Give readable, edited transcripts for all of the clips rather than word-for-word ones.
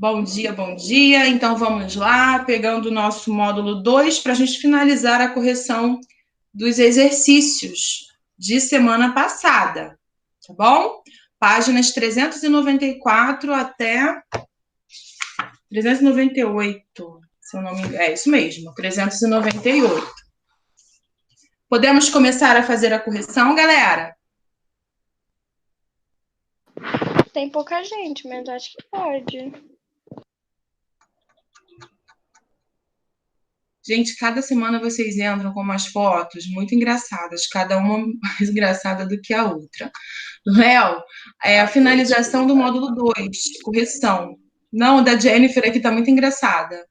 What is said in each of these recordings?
Bom dia, bom dia. Então, vamos lá, pegando o nosso módulo 2 para a gente finalizar a correção dos exercícios de semana passada, tá bom? Páginas 394 até 398, se eu não me engano. É isso mesmo, 398. Podemos começar a fazer a correção, galera? Tem pouca gente, mas acho que pode. Gente, cada semana vocês entram com umas fotos muito engraçadas, cada uma mais engraçada do que a outra. Léo, a finalização do módulo 2, correção. Não, da Jennifer aqui tá muito engraçada.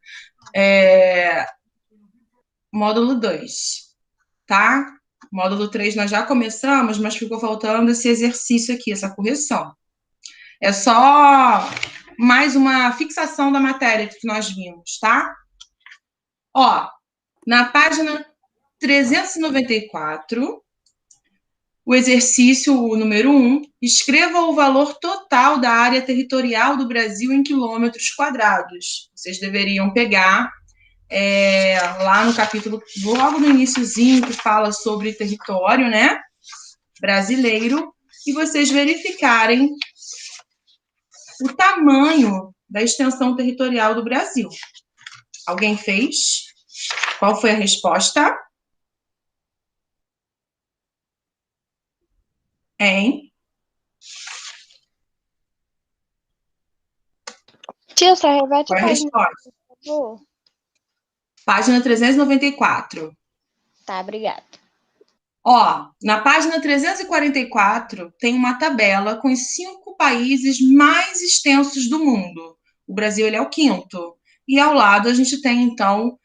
Módulo 2, tá? Módulo 3 nós já começamos, mas ficou faltando esse exercício aqui, essa correção. É só mais uma fixação da matéria que nós vimos, tá? Ó, na página 394, o exercício número 1, escreva o valor total da área territorial do Brasil em quilômetros quadrados. Vocês deveriam pegar lá no capítulo, logo no iniciozinho, que fala sobre território, né, brasileiro, e vocês verificarem o tamanho da extensão territorial do Brasil. Alguém fez? Qual foi a resposta? Hein? Tia, só repete Qual é a resposta? por favor. Página 394. Tá, obrigada. Ó, na página 344 tem uma tabela com os 5 países mais extensos do mundo. O Brasil ele é o 5º. E ao lado a gente tem, então,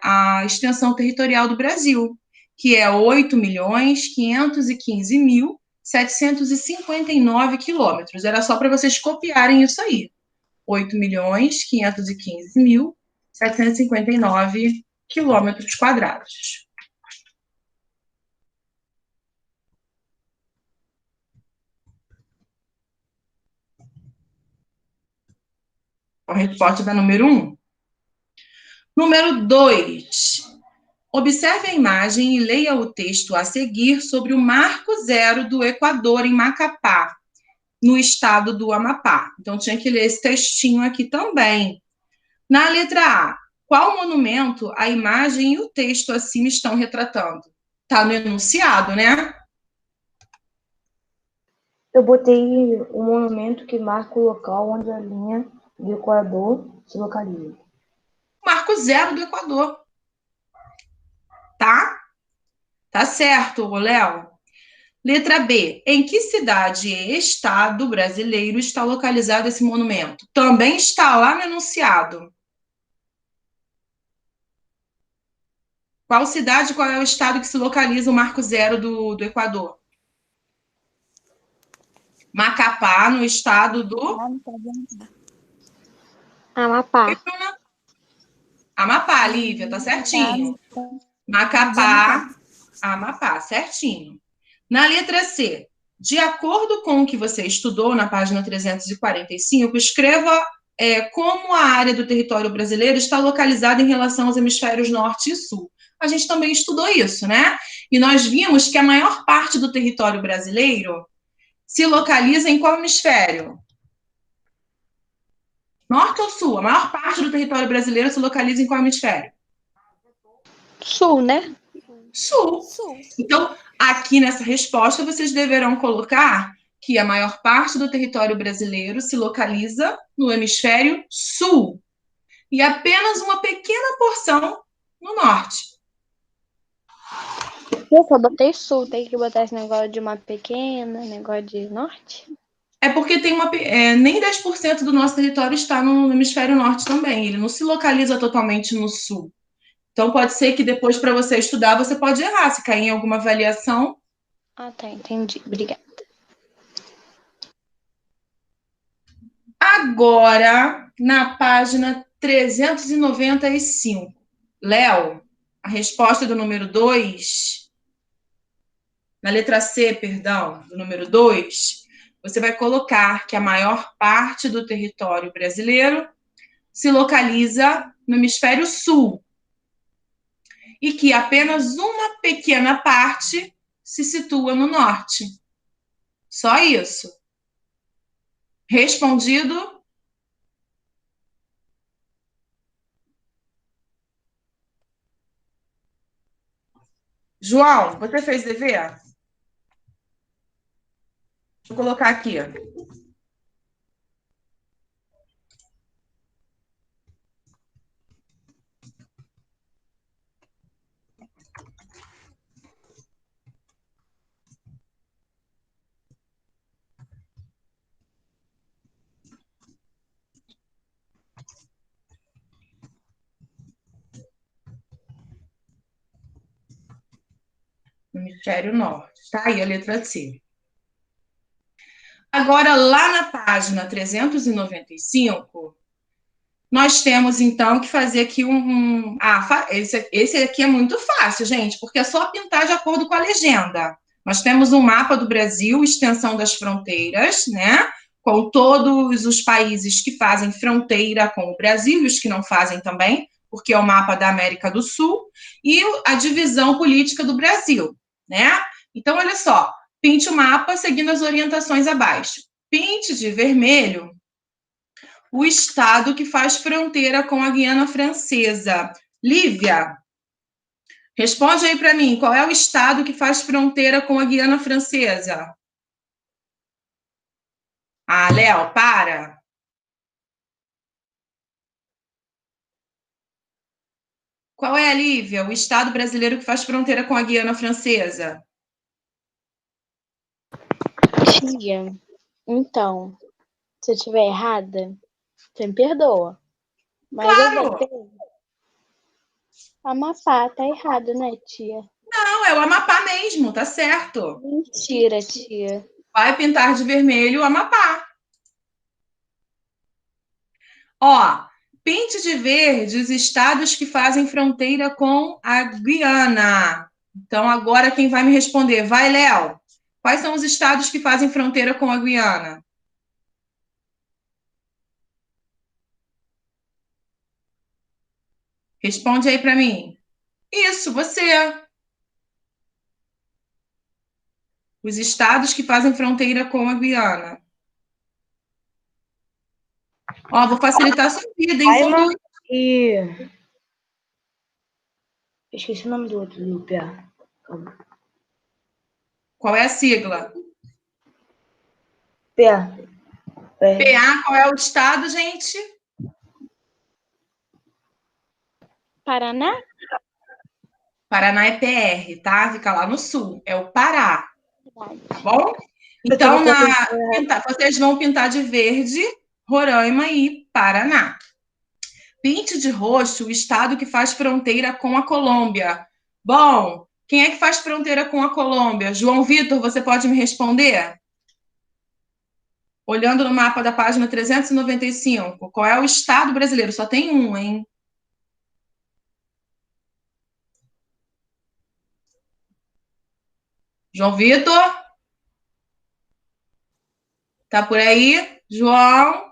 a extensão territorial do Brasil, que é 8.515.759 quilômetros. Era só para vocês copiarem isso aí. 8.515.759 quilômetros quadrados. A resposta da número 1. Número 2. Observe a imagem e leia o texto a seguir sobre o Marco Zero do Equador, em Macapá, no estado do Amapá. Então, tinha que ler esse textinho aqui também. Na letra A, qual monumento a imagem e o texto acima estão retratando? Está no enunciado, né? Eu botei um monumento que marca o local onde a linha do Equador se localiza. Marco Zero do Equador. Tá? Tá certo, Léo? Letra B. Em que cidade e estado brasileiro está localizado esse monumento? Também está lá no enunciado. Qual cidade, qual é o estado que se localiza o Marco Zero do Equador? Macapá, no estado do... Amapá. Amapá, Lívia, tá certinho. Macapá, Amapá, certinho. Na letra C, de acordo com o que você estudou na página 345, escreva como a área do território brasileiro está localizada em relação aos hemisférios norte e sul. A gente também estudou isso, né? E nós vimos que a maior parte do território brasileiro se localiza em qual hemisfério? Norte ou sul? A maior parte do território brasileiro se localiza em qual hemisfério? Sul, né? Sul. Então, aqui nessa resposta, vocês deverão colocar que a maior parte do território brasileiro se localiza no hemisfério sul e apenas uma pequena porção no norte. Eu só botei sul, tem que botar esse negócio de uma pequena, negócio de norte? É porque tem nem 10% do nosso território está no hemisfério norte também, ele não se localiza totalmente no sul. Então, pode ser que depois, para você estudar, você pode errar, se cair em alguma avaliação. Ah, tá, entendi. Obrigada. Agora, na página 395. Léo, a resposta do número 2, na letra C, perdão, do número 2, você vai colocar que a maior parte do território brasileiro se localiza no hemisfério sul e que apenas uma pequena parte se situa no norte. Só isso. Respondido? João, você fez dever? Deixa eu colocar aqui. No hemisfério norte. Tá aí a letra C. Agora, lá na página 395, nós temos, então, que fazer aqui esse aqui é muito fácil, gente, porque é só pintar de acordo com a legenda. Nós temos um mapa do Brasil, extensão das fronteiras, né? Com todos os países que fazem fronteira com o Brasil e os que não fazem também, porque é o mapa da América do Sul, e a divisão política do Brasil, né? Então, olha só, pinte o mapa seguindo as orientações abaixo. Pinte de vermelho o estado que faz fronteira com a Guiana Francesa. Lívia, responde aí para mim, qual é o estado que faz fronteira com a Guiana Francesa? Ah, Léo, para. Qual é, Lívia, o estado brasileiro que faz fronteira com a Guiana Francesa? Tia, então, se eu estiver errada, você me perdoa. Mas eu Claro! botei Amapá, tá errado, né, tia? Não, é o Amapá mesmo, tá certo. Mentira, tia. Vai pintar de vermelho o Amapá. Ó, pinte de verde os estados que fazem fronteira com a Guiana. Então, agora quem vai me responder? Vai, Léo. Quais são os estados que fazem fronteira com a Guiana? Responde aí para mim. Isso, você. Os estados que fazem fronteira com a Guiana. Ó, vou facilitar a sua vida, hein? São Roraima duas. e... Esqueci o nome do outro, do PA. Calma. Qual é a sigla? PA. PA, qual é o estado, gente? Paraná? Paraná é PR, tá? Fica lá no sul. É o Pará, tá bom? Eu tava Então, vocês vão pintar de verde Roraima e Paraná. Pinte de roxo o estado que faz fronteira com a Colômbia. Bom, quem é que faz fronteira com a Colômbia? João Vitor, você pode me responder? Olhando no mapa da página 395, qual é o estado brasileiro? Só tem um, hein? João Vitor? Tá por aí? João?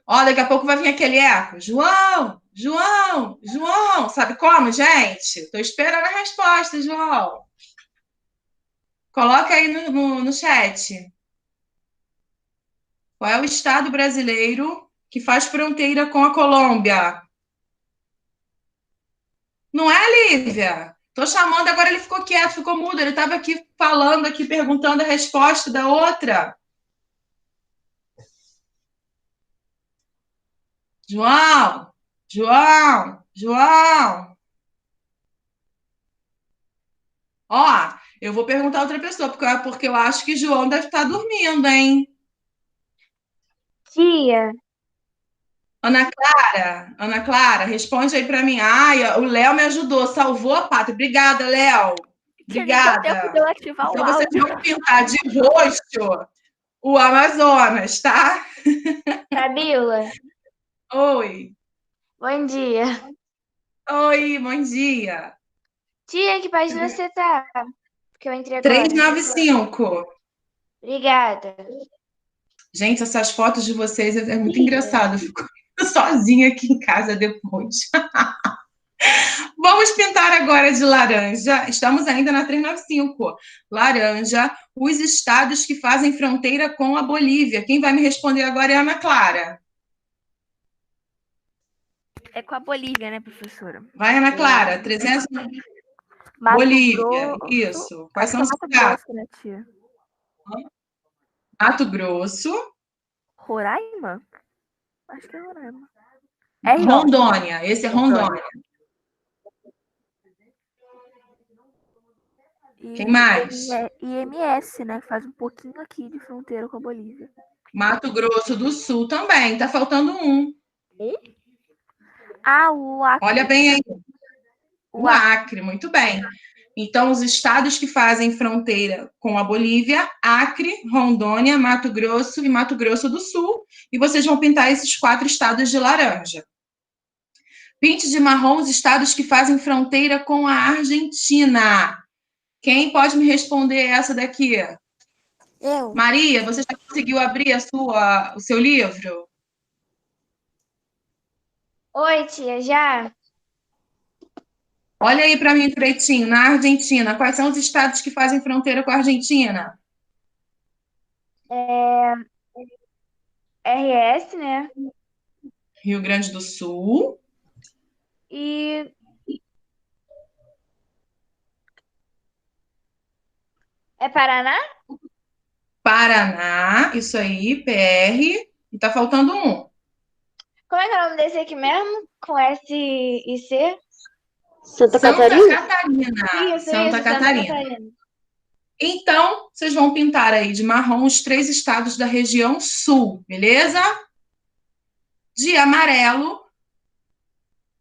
Ó, daqui a pouco vai vir aquele eco. João, João, João. Sabe como, gente? Estou esperando a resposta, João. Coloca aí no chat. Qual é o estado brasileiro que faz fronteira com a Colômbia? Não é, Lívia? Tô chamando, agora ele ficou quieto, ficou mudo. Ele estava aqui falando, aqui perguntando a resposta da outra. João, João, João. Ó, eu vou perguntar a outra pessoa, porque eu acho que João deve estar dormindo, hein? Tia. Ana Clara, responde aí para mim. Ai, o Léo me ajudou, salvou a pátria. Obrigada, Léo. Obrigada. Deu tempo de eu Obrigada. ativar Então o vocês áudio. vão pintar de roxo o Amazonas, tá? Fabiola, Oi. bom dia. Oi, bom dia. Tia, que página você tá? Porque eu entrei agora. 395. Obrigada. Gente, essas fotos de vocês é muito engraçado. Eu fico sozinha aqui em casa depois. Vamos pintar agora de laranja. Estamos ainda na 395. Laranja, os estados que fazem fronteira com a Bolívia. Quem vai me responder agora é a Ana Clara. É com a Bolívia, né, professora? Vai, Ana Clara. 300. Mato Bolívia, Grosso. isso. Quais Acho são que é os Mato estados? Grosso, né, tia? Mato Grosso, Roraima? Acho que é Roraima. RJ. Rondônia. Esse é Rondônia. Quem mais? IMS, né? Que faz um pouquinho aqui de fronteira com a Bolívia. Mato Grosso do Sul também. Tá faltando um. Ah, o Acre. Olha bem aí. O Acre, muito bem. Então, os estados que fazem fronteira com a Bolívia, Acre, Rondônia, Mato Grosso e Mato Grosso do Sul. E vocês vão pintar esses 4 estados de laranja. Pinte de marrom os estados que fazem fronteira com a Argentina. Quem pode me responder essa daqui? Eu. Maria, você já conseguiu abrir o seu livro? Oi, tia, já? Olha aí para mim, pretinho, na Argentina. Quais são os estados que fazem fronteira com a Argentina? RS, né? Rio Grande do Sul. E é Paraná? Paraná, isso aí, PR. E tá faltando um. Como é que é o nome desse aqui mesmo? Com S e C? Santa Santa Catarina? Catarina. Isso, Santa Santa Catarina. Catarina. Então, vocês vão pintar aí de marrom os 3 estados da região sul, beleza? De amarelo,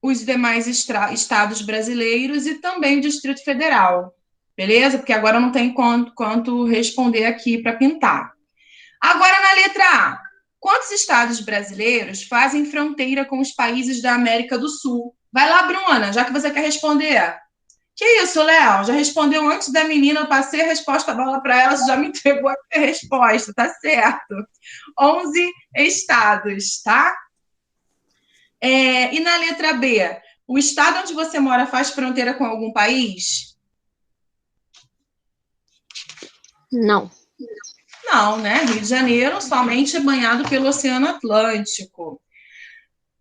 os demais estados brasileiros e também o Distrito Federal, beleza? Porque agora não tem quanto responder aqui para pintar. Agora, na letra A, quantos estados brasileiros fazem fronteira com os países da América do Sul? Vai lá, Bruna, já que você quer responder. Que isso, Léo? Já respondeu antes da menina, eu passei a resposta, a bola para ela, você já me entregou a resposta, tá certo. 11 estados, tá? E na letra B, o estado onde você mora faz fronteira com algum país? Não. Não, né? Rio de Janeiro somente é banhado pelo Oceano Atlântico.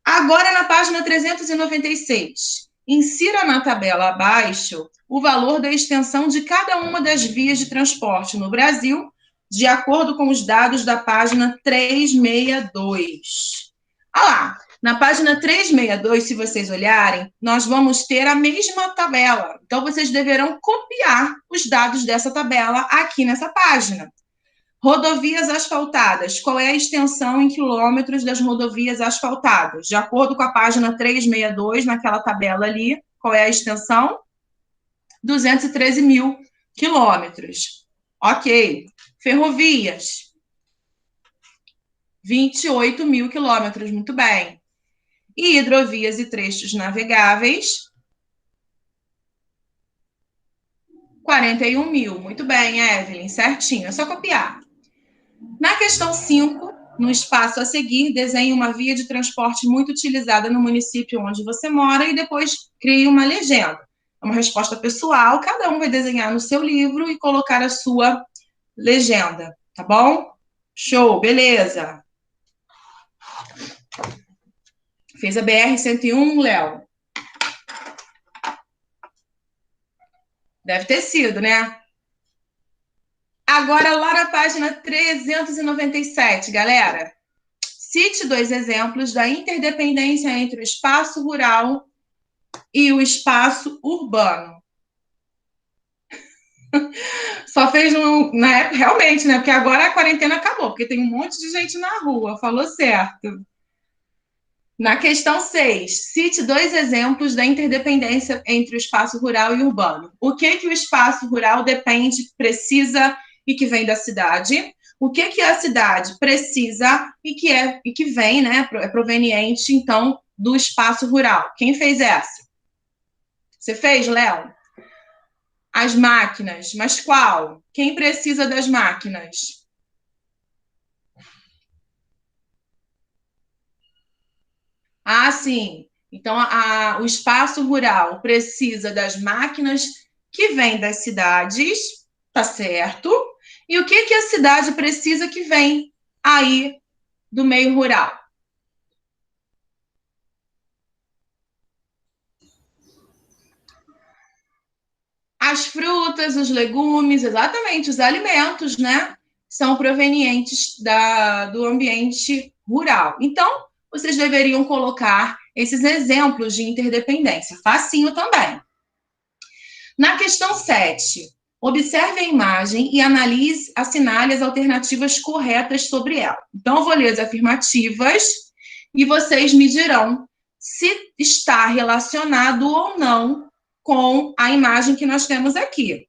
Agora, na página 396, insira na tabela abaixo o valor da extensão de cada uma das vias de transporte no Brasil, de acordo com os dados da página 362. Olha lá, na página 362, se vocês olharem, nós vamos ter a mesma tabela. Então, vocês deverão copiar os dados dessa tabela aqui nessa página. Rodovias asfaltadas. Qual é a extensão em quilômetros das rodovias asfaltadas? De acordo com a página 362, naquela tabela ali, qual é a extensão? 213 mil quilômetros. Ok. Ferrovias. 28 mil quilômetros, muito bem. E hidrovias e trechos navegáveis? 41 mil. Muito bem, Evelyn, certinho. É só copiar. Na questão 5, no espaço a seguir, desenhe uma via de transporte muito utilizada no município onde você mora e depois crie uma legenda. É uma resposta pessoal, cada um vai desenhar no seu livro e colocar a sua legenda, tá bom? Show, beleza. Fez a BR-101, Léo? Deve ter sido, né? Agora, lá na página 397, galera. Cite 2 exemplos da interdependência entre o espaço rural e o espaço urbano. Só fez né? Realmente, né? Porque agora a quarentena acabou, porque tem um monte de gente na rua, falou certo. Na questão 6, cite 2 exemplos da interdependência entre o espaço rural e urbano. O que o espaço rural depende, precisa e que vem da cidade? O que a cidade precisa e que vem, né? É proveniente, então, do espaço rural. Quem fez essa? Você fez, Léo? As máquinas. Mas qual? Quem precisa das máquinas? sim. Então, o espaço rural precisa das máquinas que vêm das cidades, tá certo? E o que a cidade precisa que vem aí do meio rural? As frutas, os legumes, exatamente, os alimentos, né? São provenientes do ambiente rural. Então, vocês deveriam colocar esses exemplos de interdependência. Facinho também. Na questão 7, observe a imagem e analise, assinale as alternativas corretas sobre ela. Então, eu vou ler as afirmativas e vocês me dirão se está relacionado ou não com a imagem que nós temos aqui.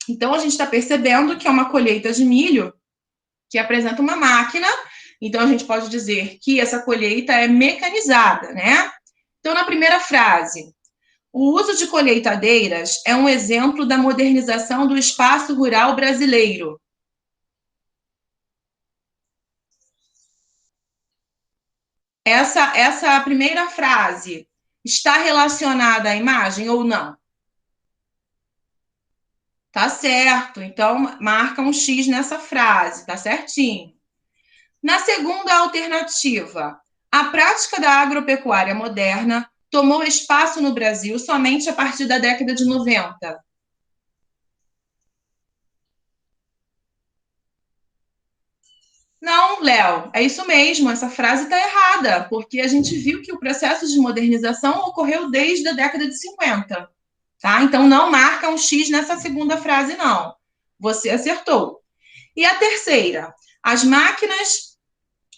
Então, a gente está percebendo que é uma colheita de milho que apresenta uma máquina. Então, a gente pode dizer que essa colheita é mecanizada, né? Então, na primeira frase, o uso de colheitadeiras é um exemplo da modernização do espaço rural brasileiro. Essa primeira frase está relacionada à imagem ou não? Tá certo. Então, marca um X nessa frase, tá certinho. Na segunda alternativa, a prática da agropecuária moderna tomou espaço no Brasil somente a partir da década de 90. Não, Léo, é isso mesmo, essa frase está errada, porque a gente viu que o processo de modernização ocorreu desde a década de 50, tá? Então, não marca um X nessa segunda frase, não. Você acertou. E a terceira, as máquinas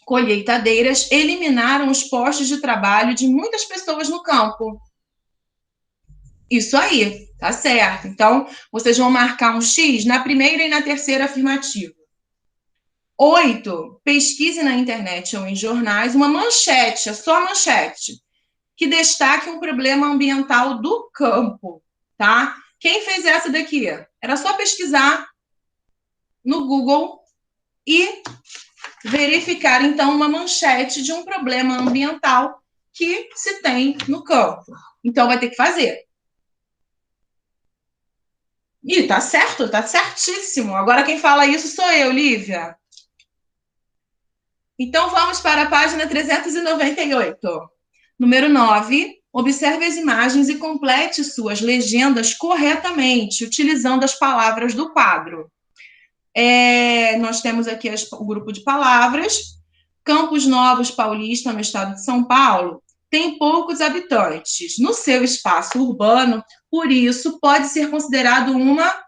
colheitadeiras eliminaram os postos de trabalho de muitas pessoas no campo. Isso aí, tá certo. Então, vocês vão marcar um X na primeira e na terceira afirmativa. 8. Pesquise na internet ou em jornais uma manchete, só a manchete, que destaque um problema ambiental do campo, tá? Quem fez essa daqui? Era só pesquisar no Google e verificar, então, uma manchete de um problema ambiental que se tem no campo. Então, vai ter que fazer. Ih, tá certo, tá certíssimo. Agora quem fala isso sou eu, Lívia. Então, vamos para a página 398. Número 9. Observe as imagens e complete suas legendas corretamente, utilizando as palavras do quadro. Nós temos aqui o grupo de palavras. Campos Novos Paulista, no estado de São Paulo, tem poucos habitantes no seu espaço urbano, por isso pode ser considerado uma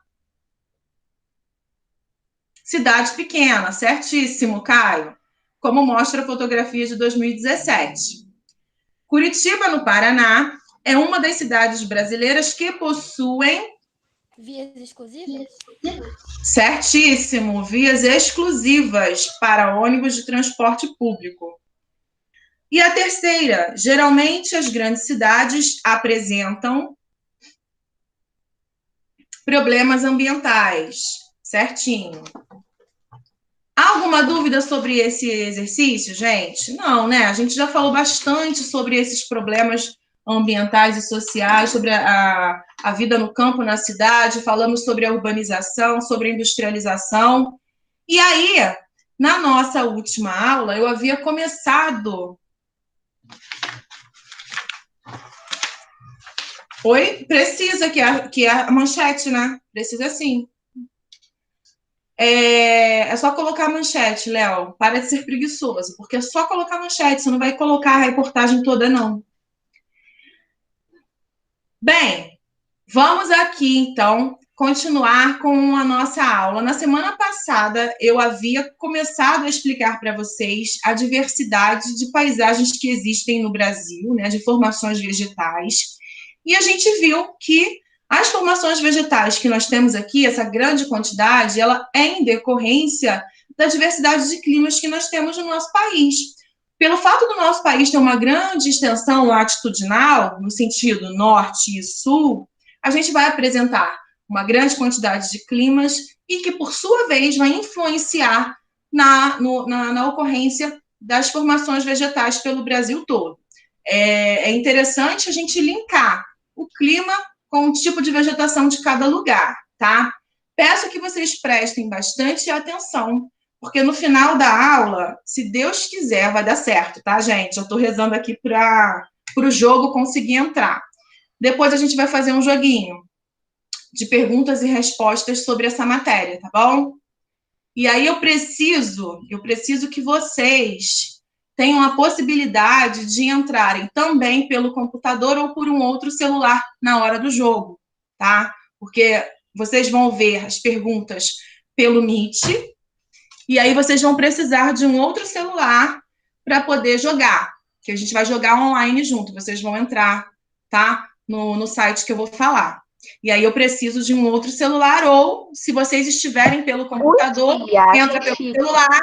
cidade pequena, certíssimo, Caio, como mostra a fotografia de 2017. Curitiba, no Paraná, é uma das cidades brasileiras que possuem vias exclusivas? Certíssimo, vias exclusivas para ônibus de transporte público. E a terceira, geralmente as grandes cidades apresentam problemas ambientais. Certinho. Há alguma dúvida sobre esse exercício, gente? Não, né? A gente já falou bastante sobre esses problemas ambientais e sociais, sobre a vida no campo, na cidade, falamos sobre a urbanização, sobre a industrialização. E aí, na nossa última aula, eu havia começado... Oi? Precisa, que é a manchete, né? Precisa sim. É só colocar a manchete, Léo. Para de ser preguiçoso, porque é só colocar a manchete, você não vai colocar a reportagem toda, não. Bem, vamos aqui, então, continuar com a nossa aula. Na semana passada, eu havia começado a explicar para vocês a diversidade de paisagens que existem no Brasil, né, de formações vegetais, e a gente viu que as formações vegetais que nós temos aqui, essa grande quantidade, ela é em decorrência da diversidade de climas que nós temos no nosso país. Pelo fato do nosso país ter uma grande extensão latitudinal, no sentido norte e sul, a gente vai apresentar uma grande quantidade de climas e que, por sua vez, vai influenciar na ocorrência das formações vegetais pelo Brasil todo. é interessante a gente linkar o clima com o tipo de vegetação de cada lugar, tá? Peço que vocês prestem bastante atenção, porque no final da aula, se Deus quiser, vai dar certo, tá, gente? Eu estou rezando aqui para o jogo conseguir entrar. Depois a gente vai fazer um joguinho de perguntas e respostas sobre essa matéria, tá bom? E aí eu preciso que vocês tenham a possibilidade de entrarem também pelo computador ou por um outro celular na hora do jogo, tá? Porque vocês vão ver as perguntas pelo Meet, e aí vocês vão precisar de um outro celular para poder jogar, que a gente vai jogar online junto, vocês vão entrar, tá? No site que eu vou falar. E aí eu preciso de um outro celular, ou se vocês estiverem pelo computador, entra pelo celular,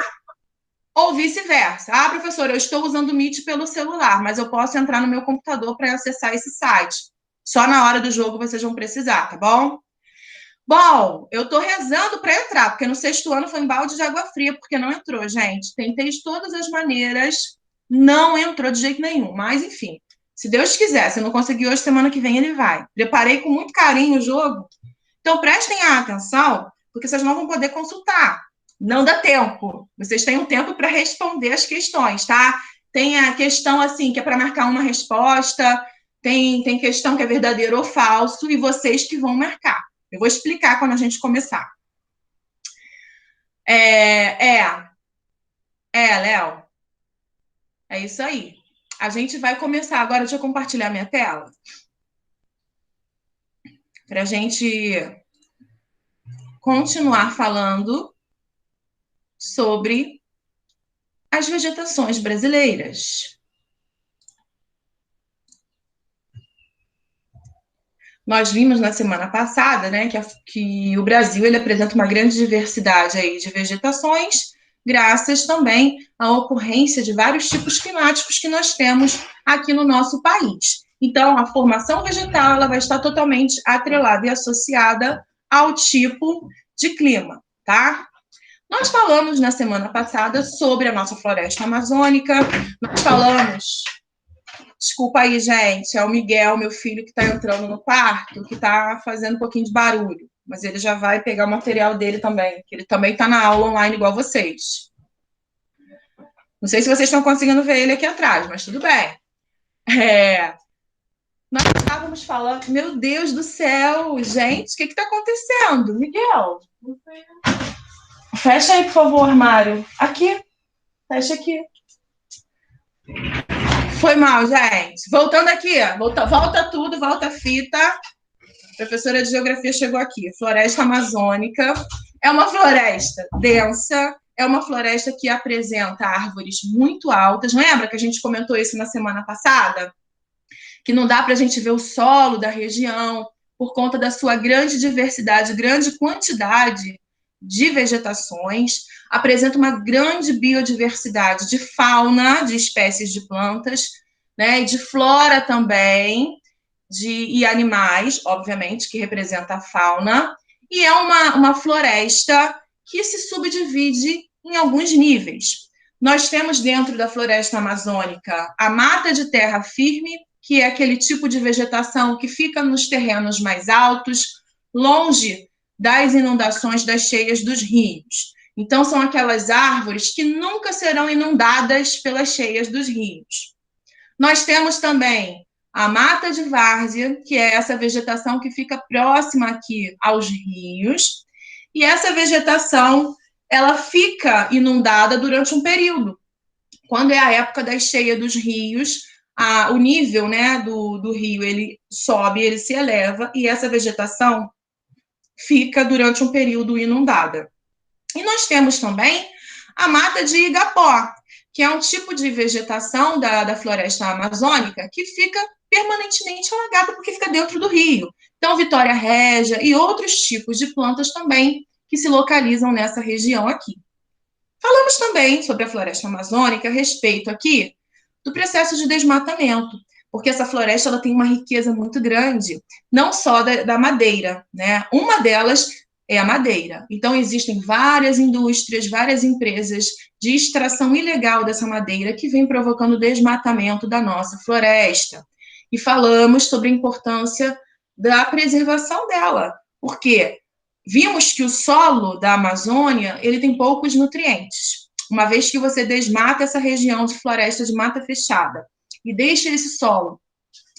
ou vice-versa. Ah, professora, eu estou usando o Meet pelo celular, mas eu posso entrar no meu computador para acessar esse site. Só na hora do jogo vocês vão precisar, tá bom? Bom, eu estou rezando para entrar, porque no 6º ano foi em balde de água fria, porque não entrou, gente. Tentei de todas as maneiras, não entrou de jeito nenhum. Mas, enfim, se Deus quiser, se eu não conseguir hoje, semana que vem ele vai. Preparei com muito carinho o jogo. Então, prestem atenção, porque vocês não vão poder consultar. Não dá tempo. Vocês têm um tempo para responder as questões, tá? Tem a questão, assim, que é para marcar uma resposta, tem questão que é verdadeiro ou falso, e vocês que vão marcar. Eu vou explicar quando a gente começar. Léo. É isso aí. A gente vai começar agora. Deixa eu compartilhar minha tela. Para a gente continuar falando sobre as vegetações brasileiras. Nós vimos na semana passada, né, que o Brasil ele apresenta uma grande diversidade aí de vegetações, graças também à ocorrência de vários tipos climáticos que nós temos aqui no nosso país. Então, a formação vegetal ela vai estar totalmente atrelada e associada ao tipo de clima, tá? Nós falamos na semana passada sobre a nossa floresta amazônica, nós falamos... Desculpa aí, gente, é o Miguel, meu filho, que está entrando no quarto, que está fazendo um pouquinho de barulho, mas ele já vai pegar o material dele também, que ele também está na aula online igual vocês. Não sei se vocês estão conseguindo ver ele aqui atrás, mas tudo bem. Nós estávamos falando... Meu Deus do céu, gente, o que está acontecendo? Miguel, fecha aí, por favor, o armário. Aqui, fecha aqui. Foi mal, gente. Voltando aqui, volta tudo, volta a fita. A professora de geografia chegou aqui. Floresta amazônica é uma floresta densa, é uma floresta que apresenta árvores muito altas. Lembra que a gente comentou isso na semana passada? Que não dá para a gente ver o solo da região por conta da sua grande diversidade, grande quantidade de vegetações. Apresenta uma grande biodiversidade de fauna, de espécies de plantas, né, e de flora também, e animais, obviamente, que representa a fauna, e é uma floresta que se subdivide em alguns níveis. Nós temos dentro da floresta amazônica a mata de terra firme, que é aquele tipo de vegetação que fica nos terrenos mais altos, longe das inundações, das cheias dos rios. Então, são aquelas árvores que nunca serão inundadas pelas cheias dos rios. Nós temos também a mata de várzea, que é essa vegetação que fica próxima aqui aos rios, e essa vegetação, ela fica inundada durante um período. Quando é a época da cheia dos rios, o nível, né, do rio, ele sobe, ele se eleva, e essa vegetação fica durante um período inundada. E nós temos também a mata de igapó, que é um tipo de vegetação da floresta amazônica que fica permanentemente alagada porque fica dentro do rio. Então, Vitória Régia e outros tipos de plantas também que se localizam nessa região aqui. Falamos também sobre a floresta amazônica a respeito aqui do processo de desmatamento, porque essa floresta ela tem uma riqueza muito grande, não só da madeira, né? Uma delas é a madeira. Então, existem várias indústrias, várias empresas de extração ilegal dessa madeira que vem provocando desmatamento da nossa floresta. E falamos sobre a importância da preservação dela, porque vimos que o solo da Amazônia, ele tem poucos nutrientes. Uma vez que você desmata essa região de floresta de mata fechada e deixa esse solo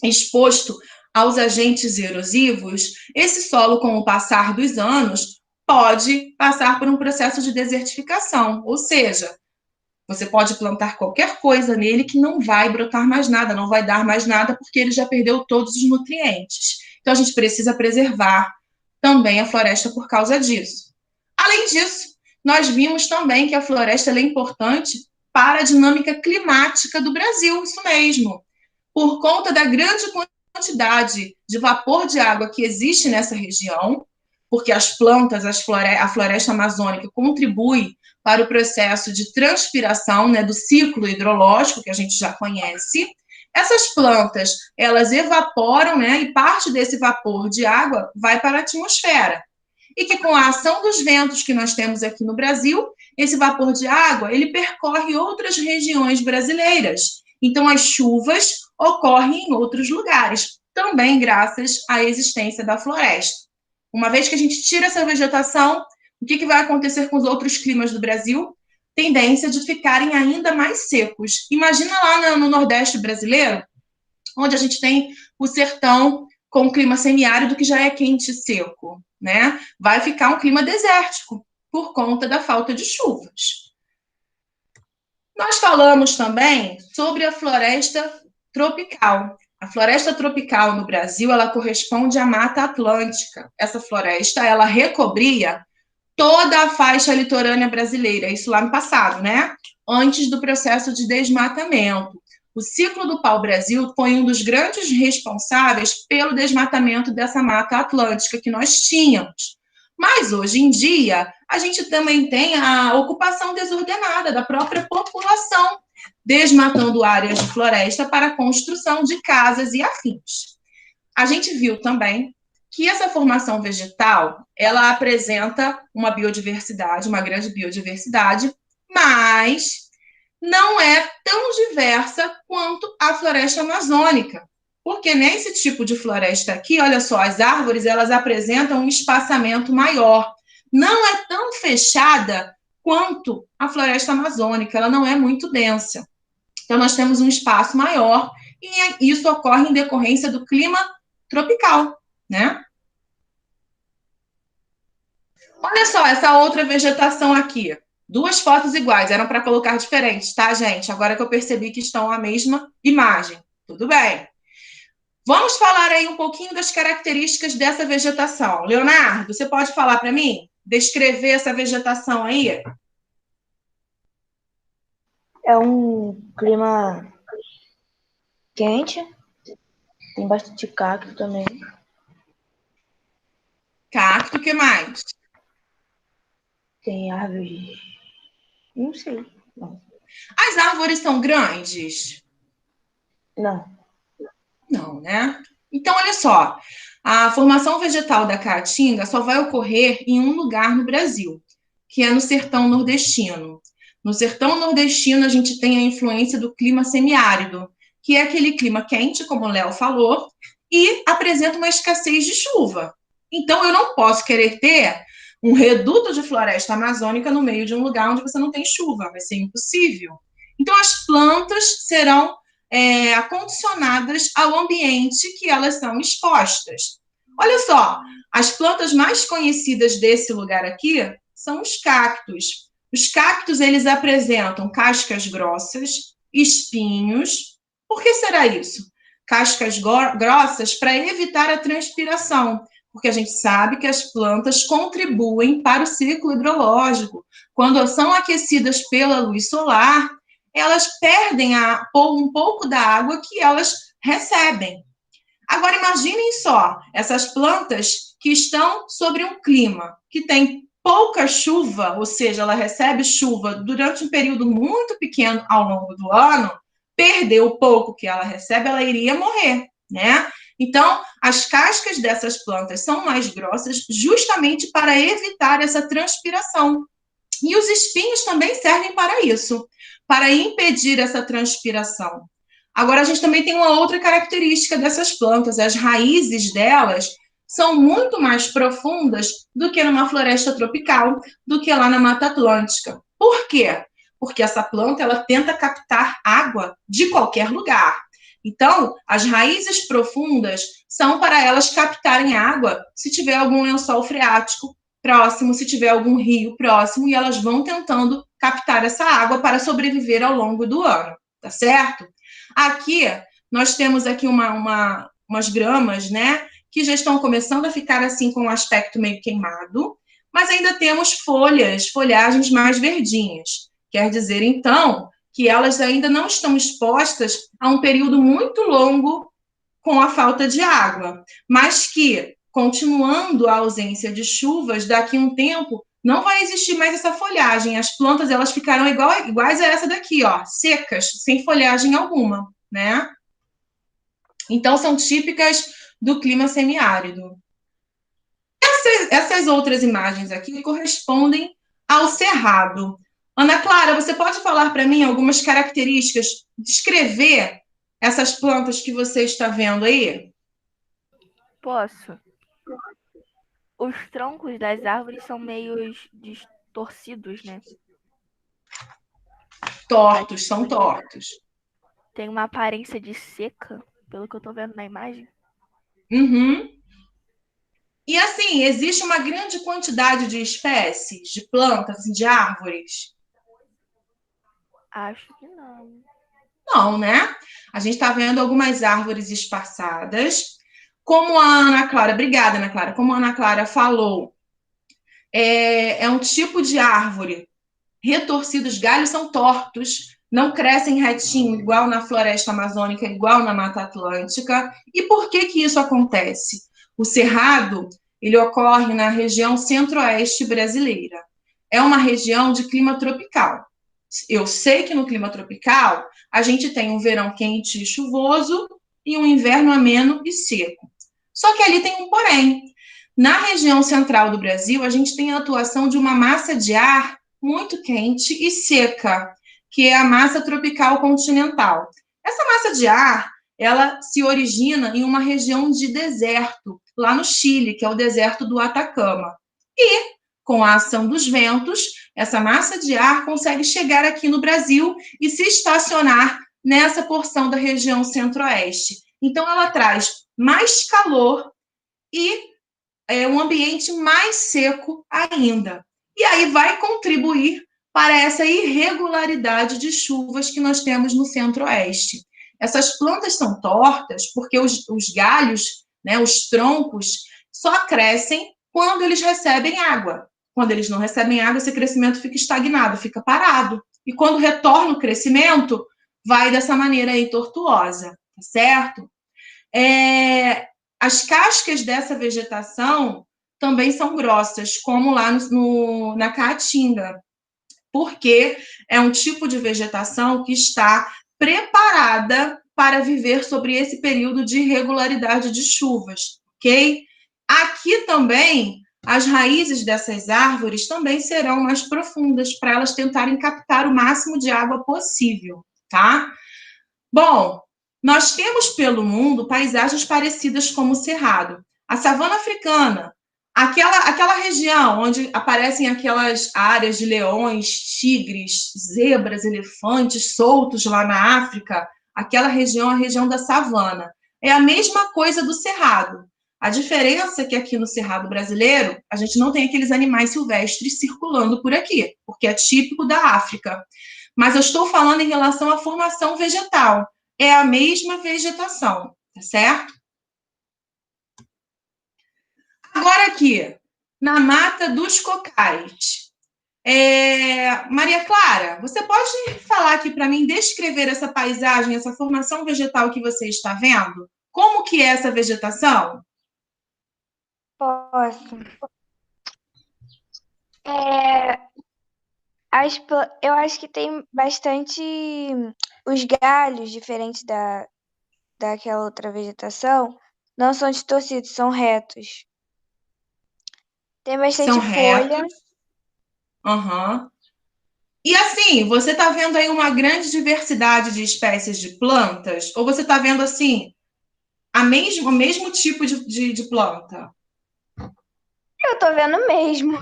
exposto aos agentes erosivos, esse solo, com o passar dos anos, pode passar por um processo de desertificação, ou seja, você pode plantar qualquer coisa nele que não vai brotar mais nada, não vai dar mais nada, porque ele já perdeu todos os nutrientes. Então, a gente precisa preservar também a floresta por causa disso. Além disso, nós vimos também que a floresta é importante para a dinâmica climática do Brasil, isso mesmo. Por conta da grande quantidade de vapor de água que existe nessa região, porque as plantas, a floresta amazônica contribui para o processo de transpiração, né, do ciclo hidrológico que a gente já conhece. Essas plantas, elas evaporam, né, e parte desse vapor de água vai para a atmosfera. E que com a ação dos ventos que nós temos aqui no Brasil, esse vapor de água, ele percorre outras regiões brasileiras. Então, as chuvas ocorrem em outros lugares, também graças à existência da floresta. Uma vez que a gente tira essa vegetação, o que vai acontecer com os outros climas do Brasil? Tendência de ficarem ainda mais secos. Imagina lá no Nordeste brasileiro, onde a gente tem o sertão com um clima semiárido que já é quente e seco, né? Vai ficar um clima desértico por conta da falta de chuvas. Nós falamos também sobre a floresta tropical. A floresta tropical no Brasil, ela corresponde à Mata Atlântica. Essa floresta, ela recobria toda a faixa litorânea brasileira, isso lá no passado, né? Antes do processo de desmatamento. O ciclo do pau-brasil foi um dos grandes responsáveis pelo desmatamento dessa Mata Atlântica que nós tínhamos. Mas, hoje em dia, a gente também tem a ocupação desordenada da própria população, desmatando áreas de floresta para a construção de casas e afins. A gente viu também que essa formação vegetal, ela apresenta uma biodiversidade, uma grande biodiversidade, mas não é tão diversa quanto a floresta amazônica. Porque nesse tipo de floresta aqui, olha só, as árvores, elas apresentam um espaçamento maior. Não é tão fechada quanto a floresta amazônica, ela não é muito densa. Então, nós temos um espaço maior e isso ocorre em decorrência do clima tropical, né? Olha só essa outra vegetação aqui. Duas fotos iguais, eram para colocar diferentes, tá, gente? Agora que eu percebi que estão a mesma imagem. Tudo bem. Vamos falar aí um pouquinho das características dessa vegetação. Leonardo, você pode falar para mim? Descrever essa vegetação aí? É um clima quente, tem bastante cacto também. Cacto, o que mais? Tem árvores, não sei, não. As árvores são grandes? Não. Não, né? Então, olha só, a formação vegetal da caatinga só vai ocorrer em um lugar no Brasil, que é no sertão nordestino. No sertão nordestino, a gente tem a influência do clima semiárido, que é aquele clima quente, como o Léo falou, e apresenta uma escassez de chuva. Então, eu não posso querer ter um reduto de floresta amazônica no meio de um lugar onde você não tem chuva, vai ser impossível. Então, as plantas serão acondicionadas ao ambiente que elas são expostas. Olha só, as plantas mais conhecidas desse lugar aqui são os cactos. Os cactos, eles apresentam cascas grossas, espinhos. Por que será isso? Cascas grossas para evitar a transpiração, porque a gente sabe que as plantas contribuem para o ciclo hidrológico. Quando são aquecidas pela luz solar, elas perdem um pouco da água que elas recebem. Agora, imaginem só, essas plantas que estão sobre um clima que tem pouca chuva, ou seja, ela recebe chuva durante um período muito pequeno ao longo do ano, perder o pouco que ela recebe, ela iria morrer, né? Então, as cascas dessas plantas são mais grossas justamente para evitar essa transpiração. E os espinhos também servem para isso, para impedir essa transpiração. Agora, a gente também tem uma outra característica dessas plantas: as raízes delas são muito mais profundas do que numa floresta tropical, do que lá na Mata Atlântica. Por quê? Porque essa planta ela tenta captar água de qualquer lugar. Então, as raízes profundas são para elas captarem água se tiver algum lençol freático próximo, se tiver algum rio próximo, e elas vão tentando captar essa água para sobreviver ao longo do ano, tá certo? Aqui, nós temos aqui umas gramas, né, que já estão começando a ficar assim com um aspecto meio queimado, mas ainda temos folhagens mais verdinhas. Quer dizer, então, que elas ainda não estão expostas a um período muito longo com a falta de água, mas que, continuando a ausência de chuvas, daqui a um tempo, não vai existir mais essa folhagem. As plantas elas ficarão iguais a essa daqui, ó, secas, sem folhagem alguma, né? Então, são típicas do clima semiárido. Essas outras imagens aqui correspondem ao cerrado. Ana Clara, você pode falar para mim algumas características, descrever essas plantas que você está vendo aí? Posso. Os troncos das árvores são meio distorcidos, né? Tortos, são tortos. Tem uma aparência de seca, pelo que eu tô vendo na imagem. Uhum. E assim, existe uma grande quantidade de espécies, de plantas, de árvores? Acho que não. Não, né? A gente está vendo algumas árvores espaçadas. Como a Ana Clara, obrigada, Ana Clara, como a Ana Clara falou, é um tipo de árvore retorcida, os galhos são tortos, não crescem retinho, igual na floresta amazônica, igual na Mata Atlântica. E por que que isso acontece? O cerrado, ele ocorre na região centro-oeste brasileira. É uma região de clima tropical. Eu sei que no clima tropical a gente tem um verão quente e chuvoso e um inverno ameno e seco. Só que ali tem um porém. Na região central do Brasil, a gente tem a atuação de uma massa de ar muito quente e seca, que é a massa tropical continental. Essa massa de ar, ela se origina em uma região de deserto, lá no Chile, que é o deserto do Atacama. E, com a ação dos ventos, essa massa de ar consegue chegar aqui no Brasil e se estacionar nessa porção da região centro-oeste. Então, ela traz mais calor e um ambiente mais seco ainda. E aí vai contribuir para essa irregularidade de chuvas que nós temos no centro-oeste. Essas plantas são tortas porque os galhos, né, os troncos, só crescem quando eles recebem água. Quando eles não recebem água, esse crescimento fica estagnado, fica parado. E quando retorna o crescimento, vai dessa maneira aí tortuosa, tá certo? As cascas dessa vegetação também são grossas, como lá na Caatinga, porque é um tipo de vegetação que está preparada para viver sobre esse período de irregularidade de chuvas, ok? Aqui também, as raízes dessas árvores também serão mais profundas, para elas tentarem captar o máximo de água possível, tá? Bom, nós temos pelo mundo paisagens parecidas como o Cerrado. A savana africana, aquela região onde aparecem aquelas áreas de leões, tigres, zebras, elefantes soltos lá na África, aquela região é a região da savana. É a mesma coisa do Cerrado. A diferença é que aqui no Cerrado brasileiro, a gente não tem aqueles animais silvestres circulando por aqui, porque é típico da África. Mas eu estou falando em relação à formação vegetal. É a mesma vegetação, tá certo? Agora aqui, na Mata dos Cocais. Maria Clara, você pode falar aqui para mim, descrever essa paisagem, essa formação vegetal que você está vendo? Como que é essa vegetação? Posso. Eu acho que tem bastante os galhos, diferentes daquela outra vegetação, Não são distorcidos, são retos. Tem bastante São folha. retos. Aham. E assim, você está vendo aí uma grande diversidade de espécies de plantas? Ou você está vendo assim, o mesmo tipo de planta? Eu tô vendo mesmo.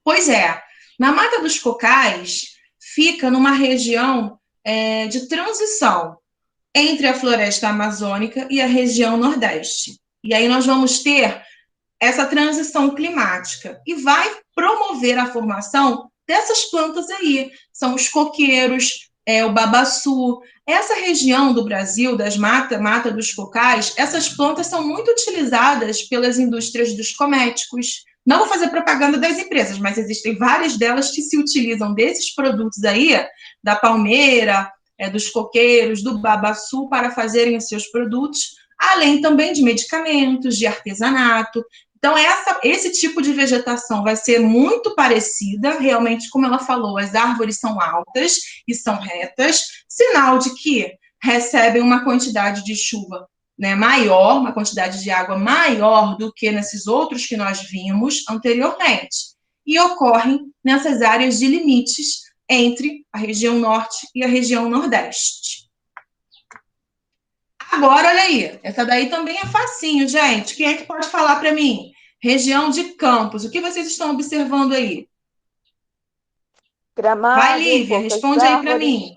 Pois é, na Mata dos Cocais fica numa região de transição entre a floresta amazônica e a região nordeste. E aí nós vamos ter essa transição climática e vai promover a formação dessas plantas aí. São os coqueiros, o babaçu. Essa região do Brasil, das mata dos cocais, essas plantas são muito utilizadas pelas indústrias dos cosméticos. Não vou fazer propaganda das empresas, mas existem várias delas que se utilizam desses produtos aí, da palmeira, dos coqueiros, do babaçu, para fazerem os seus produtos, além também de medicamentos, de artesanato. Então, esse tipo de vegetação vai ser muito parecida, realmente, como ela falou, as árvores são altas e são retas, sinal de que recebem uma quantidade de chuva, né, maior, uma quantidade de água maior do que nesses outros que nós vimos anteriormente. E ocorrem nessas áreas de limites entre a região norte e a região nordeste. Agora, olha aí, essa daí também é facinho, gente. Quem é que pode falar para mim? Região de Campos, o que vocês estão observando aí? Gramado, Vai, Lívia, poucas responde aí para árvores. mim.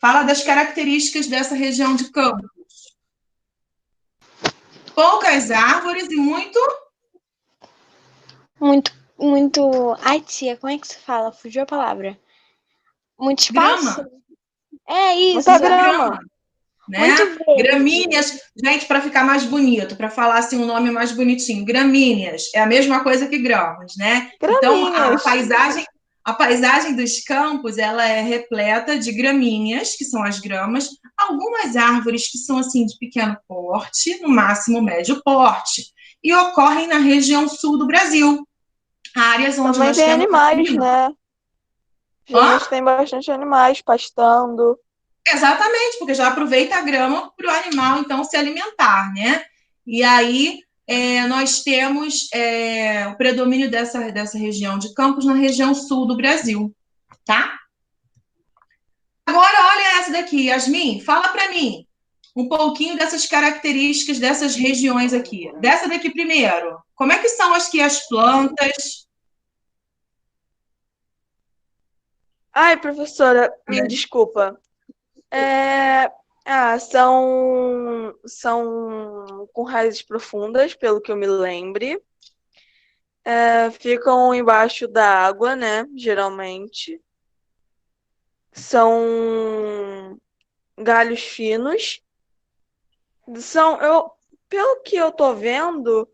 Fala das características dessa região de Campos. Poucas árvores e muito... Muito. Ai, tia, como é que se fala? Fugiu a palavra. Muito espaço? Grama. É isso. Muita grama. Né? Muito verde. Gramíneas, gente, para ficar mais bonito, para falar assim um nome mais bonitinho, gramíneas é a mesma coisa que gramas, né? Então Graminhas. a paisagem dos campos, ela é repleta de gramíneas, que são as gramas, algumas árvores que são assim de pequeno porte, no máximo médio porte, e ocorrem na região sul do Brasil, áreas onde Também nós tem temos animais, né? Hã? Geralmente tem bastante animais pastando. Exatamente, porque já aproveita a grama para o animal, então, se alimentar, né? E aí, nós temos o predomínio dessa região de Campos na região sul do Brasil, tá? Agora, olha essa daqui, Yasmin, fala para mim um pouquinho dessas características dessas regiões aqui. Dessa daqui primeiro, como é que são as plantas? Ai, professora, me desculpa. São com raízes profundas, pelo que eu me lembre. Ficam embaixo da água, né? Geralmente. São galhos finos. Pelo que eu tô vendo,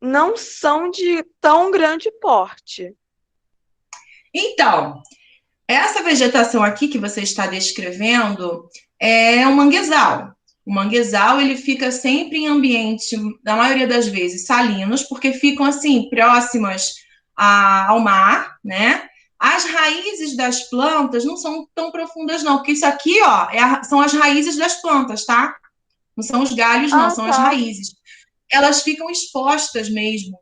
não são de tão grande porte. Então, essa vegetação aqui que você está descrevendo é um manguezal. O manguezal, ele fica sempre em ambiente, na maioria das vezes, salinos, porque ficam, assim, próximas ao mar, né? As raízes das plantas não são tão profundas, não, porque isso aqui, ó, são as raízes das plantas, tá? Não são os galhos, não, são as Tá. raízes. Elas ficam expostas mesmo,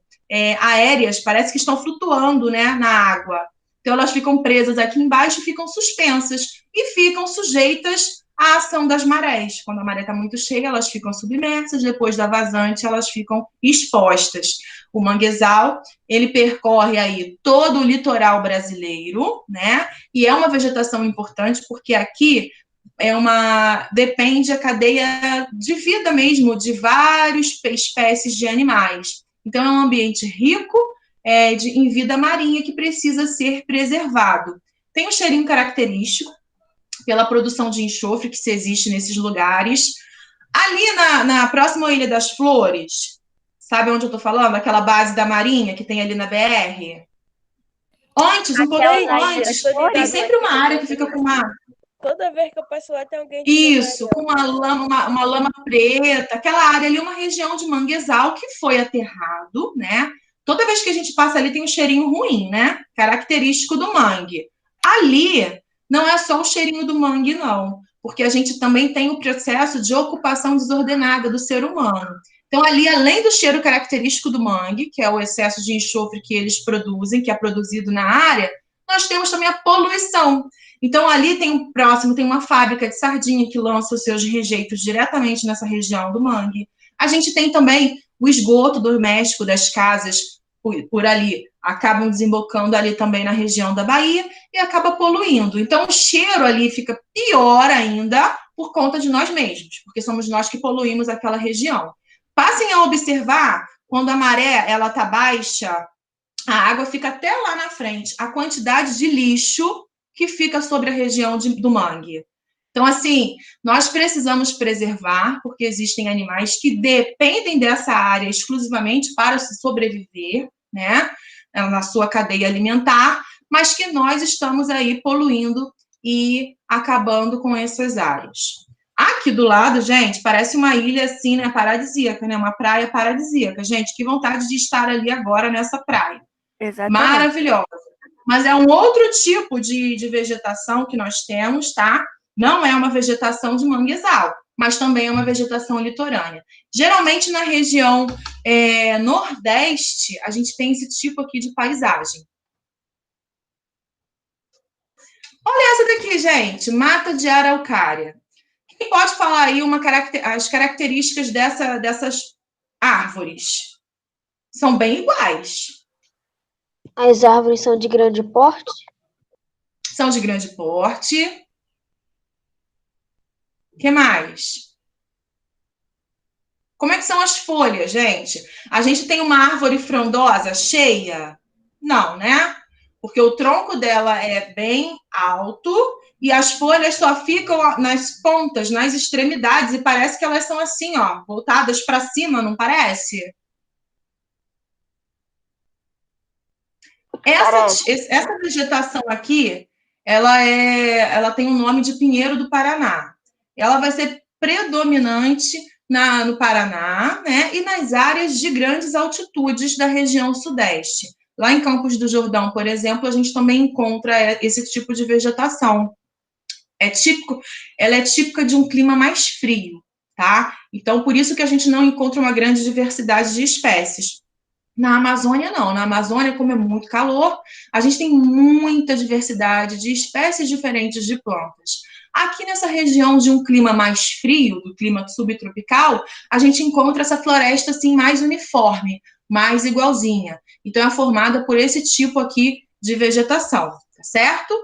aéreas, parece que estão flutuando, né, na água. Então, elas ficam presas aqui embaixo, ficam suspensas e ficam sujeitas à ação das marés. Quando a maré está muito cheia, elas ficam submersas, depois da vazante, elas ficam expostas. O manguezal, ele percorre aí todo o litoral brasileiro, né? E é uma vegetação importante, porque aqui depende a cadeia de vida mesmo de várias espécies de animais. Então, é um ambiente rico em vida marinha que precisa ser preservado. Tem um cheirinho característico pela produção de enxofre que se existe nesses lugares. Ali na próxima Ilha das Flores, sabe onde eu estou falando? Aquela base da Marinha que tem ali na BR? Antes, um pouquinho antes, tem sempre uma área que fica com uma... Toda vez que eu passo lá tem alguém Isso, com uma lama preta, aquela área ali, uma região de manguezal que foi aterrado, né? Toda vez que a gente passa ali tem um cheirinho ruim, né? Característico do mangue. Ali não é só o cheirinho do mangue, não. porque a gente também tem o processo de ocupação desordenada do ser humano. Então, ali, além do cheiro característico do mangue, que é o excesso de enxofre que eles produzem, que é produzido na área, nós temos também a poluição. Então, ali próximo tem uma fábrica de sardinha que lança os seus rejeitos diretamente nessa região do mangue. A gente tem também o esgoto doméstico das casas por ali, acabam desembocando ali também na região da Bahia e acaba poluindo. Então, o cheiro ali fica pior ainda por conta de nós mesmos, porque somos nós que poluímos aquela região. Passem a observar, quando a maré ela está baixa, a água fica até lá na frente, a quantidade de lixo que fica sobre a região do mangue. Então, assim, nós precisamos preservar, porque existem animais que dependem dessa área exclusivamente para se sobreviver, né, na sua cadeia alimentar, mas que nós estamos aí poluindo e acabando com essas áreas. Aqui do lado, gente, parece uma ilha assim, né, paradisíaca, né, uma praia paradisíaca. Gente, que vontade de estar ali agora nessa praia. Exatamente. Maravilhosa. Mas é um outro tipo de vegetação que nós temos, tá? Não é uma vegetação de manguezal, mas também é uma vegetação litorânea. Geralmente, na região nordeste, a gente tem esse tipo aqui de paisagem. Olha essa daqui, gente, mata de araucária. Quem pode falar aí as características dessas árvores? São bem iguais. As árvores são de grande porte? São de grande porte. O que mais? Como é que são as folhas, gente? A gente tem uma árvore frondosa, cheia? Não, né? Porque o tronco dela é bem alto e as folhas só ficam nas pontas, nas extremidades, e parece que elas são assim, ó, voltadas para cima, não parece? Essa vegetação aqui, ela tem o nome de pinheiro do Paraná. Ela vai ser predominante no Paraná, né, e nas áreas de grandes altitudes da região sudeste. Lá em Campos do Jordão, por exemplo, a gente também encontra esse tipo de vegetação. Ela é típica de um clima mais frio, tá? Então, por isso que a gente não encontra uma grande diversidade de espécies. Na Amazônia, não. Na Amazônia, como é muito calor, a gente tem muita diversidade de espécies diferentes de plantas. Aqui nessa região de um clima mais frio, do clima subtropical, a gente encontra essa floresta assim mais uniforme, mais igualzinha. Então, é formada por esse tipo aqui de vegetação, tá certo?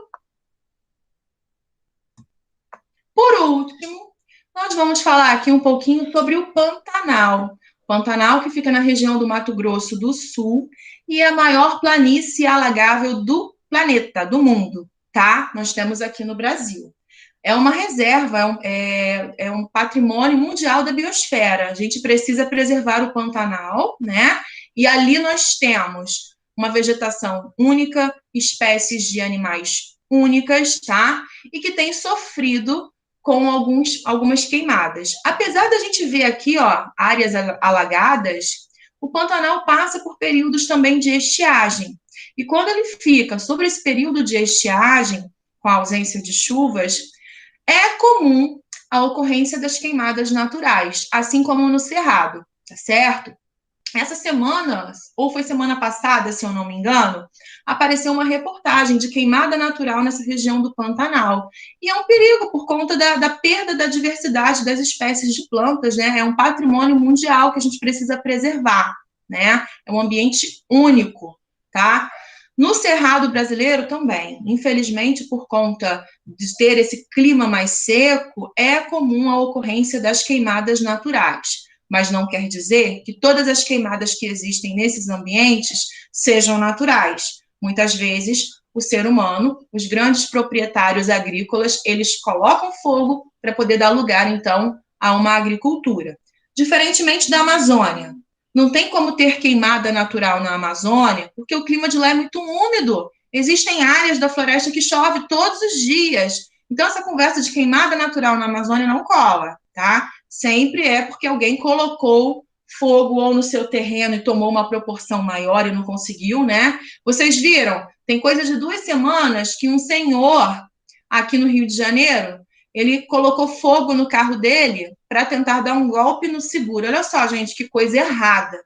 Por último, nós vamos falar aqui um pouquinho sobre o Pantanal. Pantanal, que fica na região do Mato Grosso do Sul, e é a maior planície alagável do planeta, do mundo, tá? Nós temos aqui no Brasil. É uma reserva, é um patrimônio mundial da biosfera. A gente precisa preservar o Pantanal, né? E ali nós temos uma vegetação única, espécies de animais únicas, tá? E que tem sofrido com algumas queimadas. Apesar da gente ver aqui, ó, áreas alagadas, o Pantanal passa por períodos também de estiagem. E quando ele fica sobre esse período de estiagem, com a ausência de chuvas, é comum a ocorrência das queimadas naturais, assim como no Cerrado, tá certo? Essa semana, ou foi semana passada, se eu não me engano, apareceu uma reportagem de queimada natural nessa região do Pantanal. E é um perigo por conta da perda da diversidade das espécies de plantas, né? É um patrimônio mundial que a gente precisa preservar, né? É um ambiente único, tá? No Cerrado brasileiro também, infelizmente, por conta de ter esse clima mais seco, é comum a ocorrência das queimadas naturais. Mas não quer dizer que todas as queimadas que existem nesses ambientes sejam naturais. Muitas vezes, o ser humano, os grandes proprietários agrícolas, eles colocam fogo para poder dar lugar, então, a uma agricultura. Diferentemente da Amazônia. Não tem como ter queimada natural na Amazônia, porque o clima de lá é muito úmido. Existem áreas da floresta que chove todos os dias. Então, essa conversa de queimada natural na Amazônia não cola, tá? Sempre é porque alguém colocou fogo ou no seu terreno e tomou uma proporção maior e não conseguiu, né? Vocês viram? Tem coisa de 2 semanas que um senhor aqui no Rio de Janeiro, ele colocou fogo no carro dele para tentar dar um golpe no seguro. Olha só, gente, que coisa errada.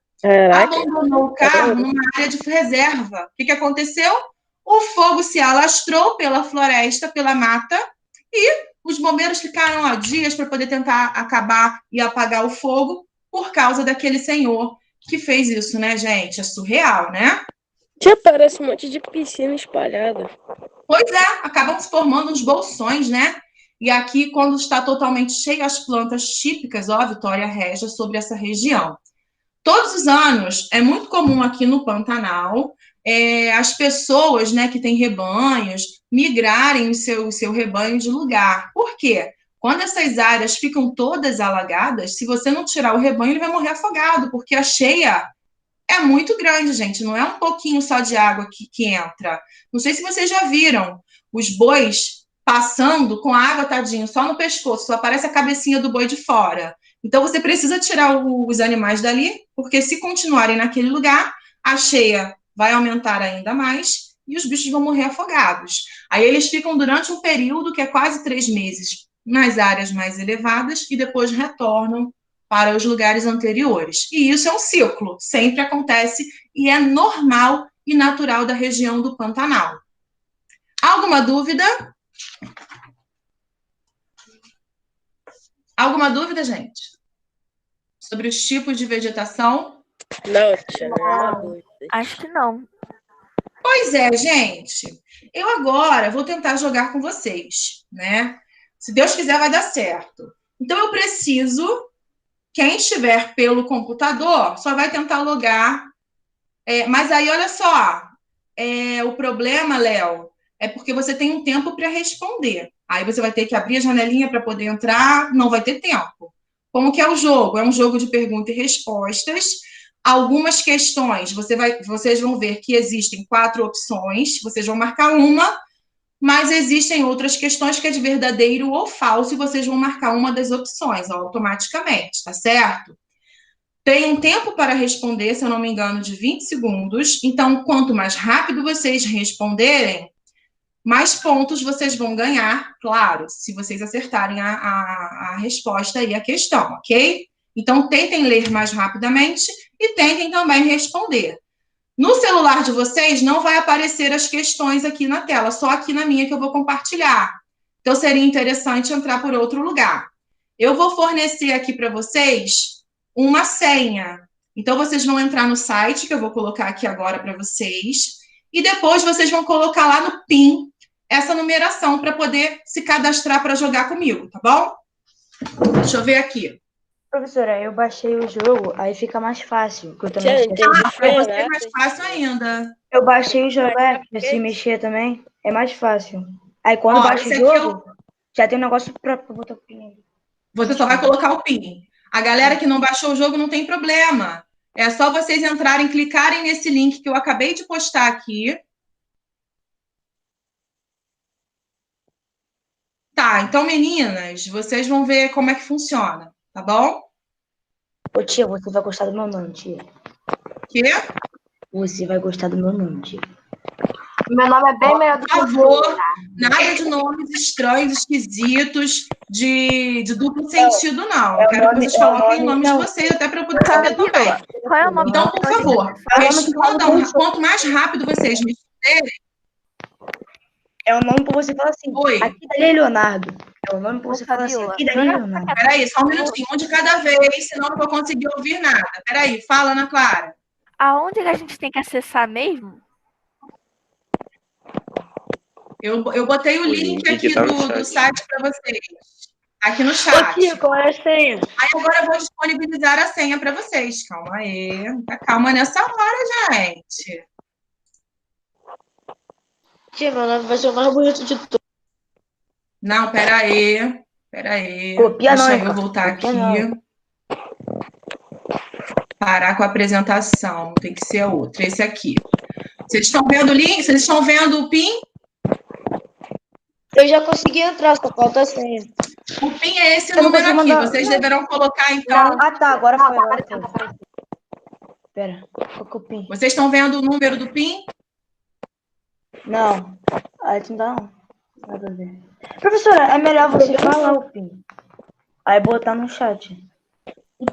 Abandonou o carro numa área de reserva. O que aconteceu? O fogo se alastrou pela floresta, pela mata, e os bombeiros ficaram dias para poder tentar acabar e apagar o fogo por causa daquele senhor que fez isso, né, gente? É surreal, né? Já parece um monte de piscina espalhada. Pois é, acabam se formando uns bolsões, né? E aqui, quando está totalmente cheio as plantas típicas, ó, Vitória Régia, sobre essa região. Todos os anos, é muito comum aqui no Pantanal, as pessoas, né, que têm rebanhos, migrarem o seu rebanho de lugar. Por quê? Quando essas áreas ficam todas alagadas, se você não tirar o rebanho, ele vai morrer afogado, porque a cheia é muito grande, gente. Não é um pouquinho só de água que entra. Não sei se vocês já viram os bois passando com a água, tadinho, só no pescoço, só aparece a cabecinha do boi de fora. Então, você precisa tirar os animais dali, porque se continuarem naquele lugar, a cheia vai aumentar ainda mais e os bichos vão morrer afogados. Aí eles ficam durante um período que é quase 3 meses nas áreas mais elevadas e depois retornam para os lugares anteriores. E isso é um ciclo, sempre acontece e é normal e natural da região do Pantanal. Alguma dúvida? Alguma dúvida, gente? Sobre os tipos de vegetação? Não, tia, não é uma dúvida. Acho que não. Pois é, gente. Eu agora vou tentar jogar com vocês, né? Se Deus quiser, vai dar certo. Então, eu preciso... Quem estiver pelo computador só vai tentar logar. Mas aí, olha só. O problema, Léo, é porque você tem um tempo para responder. Aí você vai ter que abrir a janelinha para poder entrar, não vai ter tempo. Como que é o jogo? É um jogo de perguntas e respostas. Algumas questões, vocês vão ver que existem 4 opções, vocês vão marcar uma, mas existem outras questões que é de verdadeiro ou falso, e vocês vão marcar uma das opções automaticamente, tá certo? Tem um tempo para responder, se eu não me engano, de 20 segundos. Então, quanto mais rápido vocês responderem, mais pontos vocês vão ganhar, claro, se vocês acertarem a resposta e a questão, ok? Então, tentem ler mais rapidamente e tentem também responder. No celular de vocês, não vai aparecer as questões aqui na tela, só aqui na minha que eu vou compartilhar. Então, seria interessante entrar por outro lugar. Eu vou fornecer aqui para vocês uma senha. Então, vocês vão entrar no site, que eu vou colocar aqui agora para vocês, e depois vocês vão colocar lá no PIN essa numeração para poder se cadastrar para jogar comigo, tá bom? Deixa eu ver aqui. Professora, eu baixei o jogo, aí fica mais fácil. Que eu também Tia, entendi. Para você é mais fácil ainda. Eu baixei o jogo, se mexer também, é mais fácil. Aí quando baixa o esse aqui jogo, já tem um negócio pra botar o pin. Você só vai colocar o PIN. A galera que não baixou o jogo não tem problema. É só vocês entrarem, clicarem nesse link que eu acabei de postar aqui. Tá, então, meninas, vocês vão ver como é que funciona, tá bom? Ô tia, você vai gostar do meu nome, tia. Quê? Você vai gostar do meu nome, tia. Meu nome é bem melhor do que o Por favor, nada de nomes estranhos, esquisitos, de duplo sentido, não. Eu quero que vocês coloquem o nome de vocês, até para eu poder saber também. Qual é o nome? Então, por favor, respondam quanto mais rápido vocês me responderem. É o nome pra você falar assim. Oi. Aqui dali é Leonardo. É o nome pra você falar assim. Aqui dali é Leonardo. Peraí, só um minutinho, um de cada vez, senão não vou conseguir ouvir nada. Peraí, fala, Ana Clara. Aonde a gente tem que acessar mesmo? Eu botei o link aqui do site para vocês. Aqui no chat. Ô, tia, qual é a senha? Aí agora eu vou disponibilizar a senha para vocês. Calma aí. Muita calma nessa hora, gente. Tia, meu nome vai ser o mais bonito de todos. Não, peraí. Copia Deixa não, eu voltar copia aqui. não. Parar com a apresentação. Tem que ser outro. Esse aqui. Vocês estão vendo o link? Vocês estão vendo o PIN? Eu já consegui entrar, só falta a senha. O PIN é esse Eu não número consigo aqui. mandar. Vocês deverão colocar, então. Ah, tá. Agora foi. Pera. Qual que é o PIN? Vocês estão vendo o número do PIN? Não. Aí não dá não. Nada a ver. Professora, é melhor você falar o PIN. Aí botar no chat. O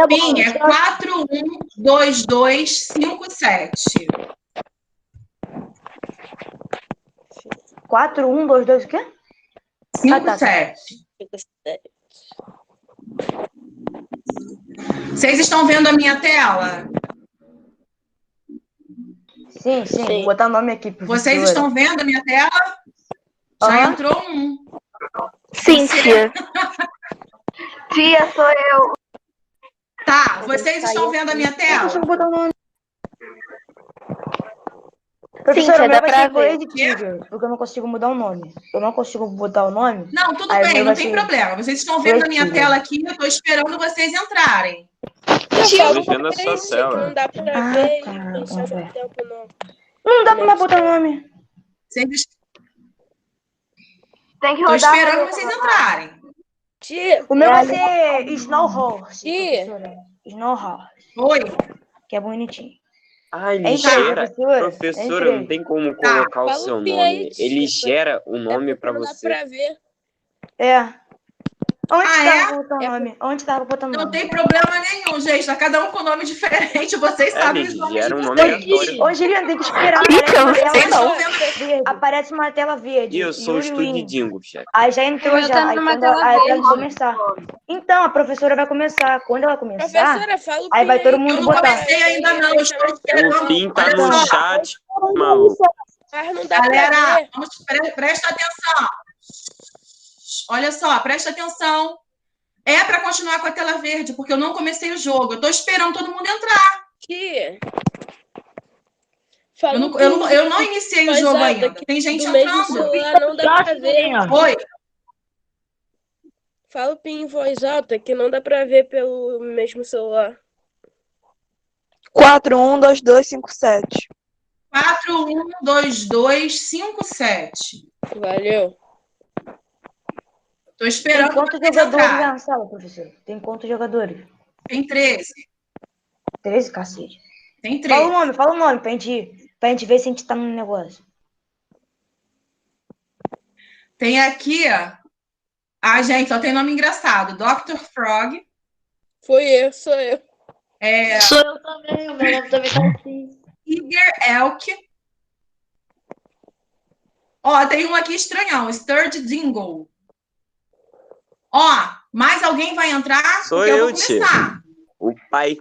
PIN é 412257. 4122 o quê? 57. Vocês estão vendo a minha tela? Sim. Vou botar o nome aqui, professora. Vocês estão vendo a minha tela? Já entrou um. Sim, tia. Tia, sou eu. Tá, vocês estão vendo a minha Eu tela? consigo botar o nome. Sim, Professora, tia, o meu dá vai pra ser ver. Blade Trigger, porque eu não consigo mudar o nome. Eu não consigo botar o nome. Não, tudo Aí o bem, meu não vai tem ser problema. Vocês estão vendo a minha Blade tela aqui, eu estou esperando vocês entrarem. Estamos vendo a sua Gente, que não tela. dá pra Ah, ver tá. e pensar Vamos ver. no tempo, não. Não dá pra botar o nome. Vocês Tem que Estou rodar. esperando vocês entrarem. Tia, O meu vai ser Snow Horse, Tia. professora. Snow Horse, Oi? que é bonitinho. Ah, ele Entrei, gera. professora. Professora, Entrei. não tem como Tá. colocar o Fala seu o PIN aí, nome. tia. Ele gera o nome pra não dá você. pra ver. É. Onde Ah, tava é? botando o nome? Onde tava botando o Não nome? tem problema nenhum, gente. Tá cada um com nome diferente. Vocês sabem Ele os nomes de gera um nome vocês. aleatório. Ô, Juliana, tem que esperar. Ih, Aparece eu uma não tela sei não. verde. Aparece uma tela verde. E eu sou o Yuri Win. estudidingo, chefe. Aí já entrou, Eu já. tô Aí numa quando tela aí vai verde. começar. Então, a professora vai começar. Quando ela começar, Professora, fala o aí PIN vai todo aí, mundo Eu não botar. comecei ainda, não. Eu estou esperando. O PIN tá Olha no só, chat, maluco. Mas não dá pra galera, ver. presta atenção. Olha só, presta atenção. É para continuar com a tela verde, porque eu não comecei o jogo. Eu estou esperando todo mundo entrar. Tia. Fala Eu o PIN não iniciei o voz jogo alta, ainda. que Tem gente do mesmo entrando. celular não dá pra ver. Oi. Fala o PIN em voz alta, que não dá pra ver pelo mesmo celular. 412257. 412257. Valeu. Estou Tem esperando quantos vocês jogadores entrarem. na sala, professor? Tem quantos jogadores? Tem 13. 13, cacete. Tem Fala o nome, pra gente ver se a gente tá no negócio. Tem aqui, ó. Ah, gente, só tem nome engraçado. Dr. Frog. Sou eu. Sou eu também, o meu nome também tá assim. Tiger Elk. Ó, tem um aqui estranhão. Sturge Dingle. Ó, mais alguém vai entrar? Sou porque eu vou eu, tia. começar. O pai.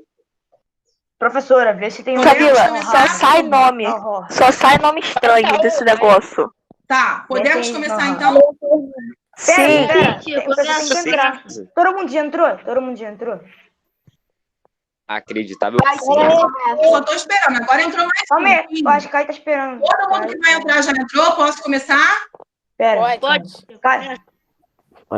Professora, vê se tem Camila, Podemos só começar? sai nome. Só sai nome estranho desse negócio. Tá, podemos Tem- começar Aham. então? Sim. Pera, Tia, você tem que entrar. Todo mundo já entrou? Acreditável Vai, sim. tia, Eu começa. só tô esperando. Agora entrou mais Calma aí, um. eu acho que a Kai tá esperando. Todo mundo que vai entrar já entrou? Posso começar? Pera. Pode. Kai,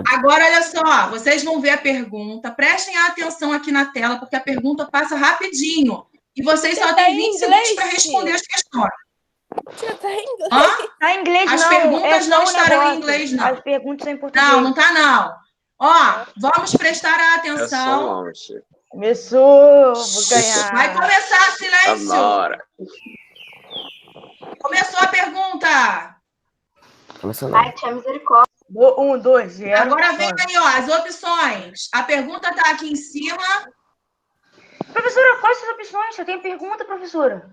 Agora, olha só, vocês vão ver a pergunta. Prestem atenção aqui na tela, porque a pergunta passa rapidinho. E vocês só têm 20 segundos para responder as questões. Tia, tá em inglês. Hã? tá em inglês As não. perguntas só não um estarão em negócio. inglês, não. As perguntas são em português. Não, não tá não. Ó, vamos prestar É só atenção. um launch. Começou, vou ganhar. Vai começar, silêncio. Agora. Começou a pergunta. Ai, tia, misericórdia. 1, 2, 0. Agora vem aí, ó, as opções. A pergunta tá aqui em cima. Professora, quais são as opções? Você tem pergunta, professora?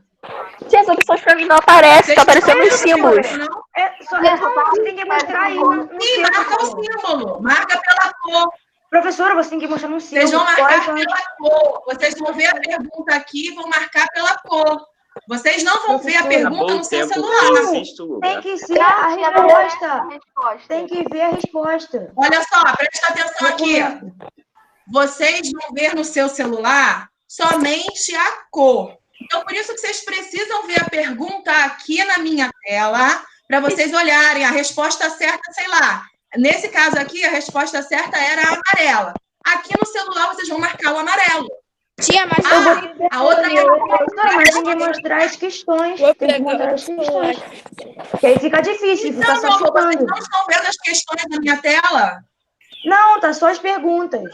Tia, as opções pra mim não aparecem, tá Vocês aparecendo os estão símbolos. vendo, não? Você tem que mostrar aí no Sim, símbolo. marca o símbolo. Marca pela cor. Professora, você tem que mostrar no símbolo. Vocês vão marcar Quais são as- pela cor. Vocês vão ver a pergunta aqui e vão marcar pela cor. Vocês não vão ver a pergunta Acabou no o seu tempo. celular. Quem assiste o Tem lugar? que ser a resposta. Tem que... que ver a resposta. Olha só, presta atenção aqui. Vocês vão ver no seu celular somente a cor. Então, por isso que vocês precisam ver a pergunta aqui na minha tela, para vocês olharem a resposta certa, sei lá. Nesse caso aqui, a resposta certa era a amarela. Aqui no celular, vocês vão marcar o amarelo. Tia, mas A outra Professora, mas tem que mostrar as questões. vou Tem que pegar mostrar o as celular. questões. Que aí fica difícil, fica Então, só meu amor, vocês chutando. não estão vendo as questões na minha tela? Não, tá só as perguntas.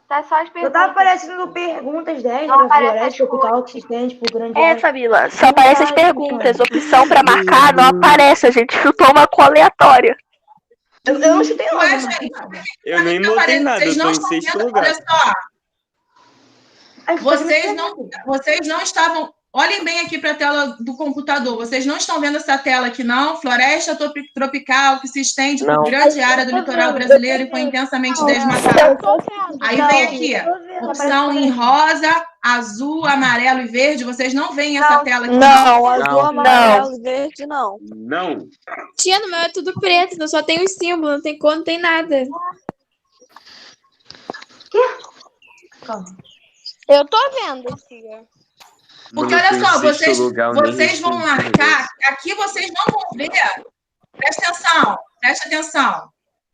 Tá só as Eu perguntas. tava aparecendo perguntas 10 Não da aparece floresta as tropical que se estende por grande É, área. Samila, só aparece as perguntas. Opção pra marcar não aparece. A gente chutou uma cor aleatória. Eu não chutei Ué, nada, não gente, marquei nada. Eu nem eu botei falei, nada, vocês eu tô não em estão sexto vendo, lugar. olha só, Aí, vocês não estavam. Olhem bem aqui para a tela do computador. Vocês não estão vendo essa tela aqui, não? Floresta tropical que se estende por Não. grande área do litoral brasileiro e foi intensamente desmatada. Aí vem aqui, opção em rosa, azul, amarelo e verde. Vocês não veem essa tela aqui, não? Não, azul, Não. amarelo e verde não. Não. Tia, no meu é tudo preto, só tem os símbolos, não tem cor, não tem nada. Eu tô vendo, tia. Porque Mano, eu olha tô em só, sexto lugar, eu nem vocês vão respondi o marcar, negócio. aqui vocês não vão ver. Presta atenção.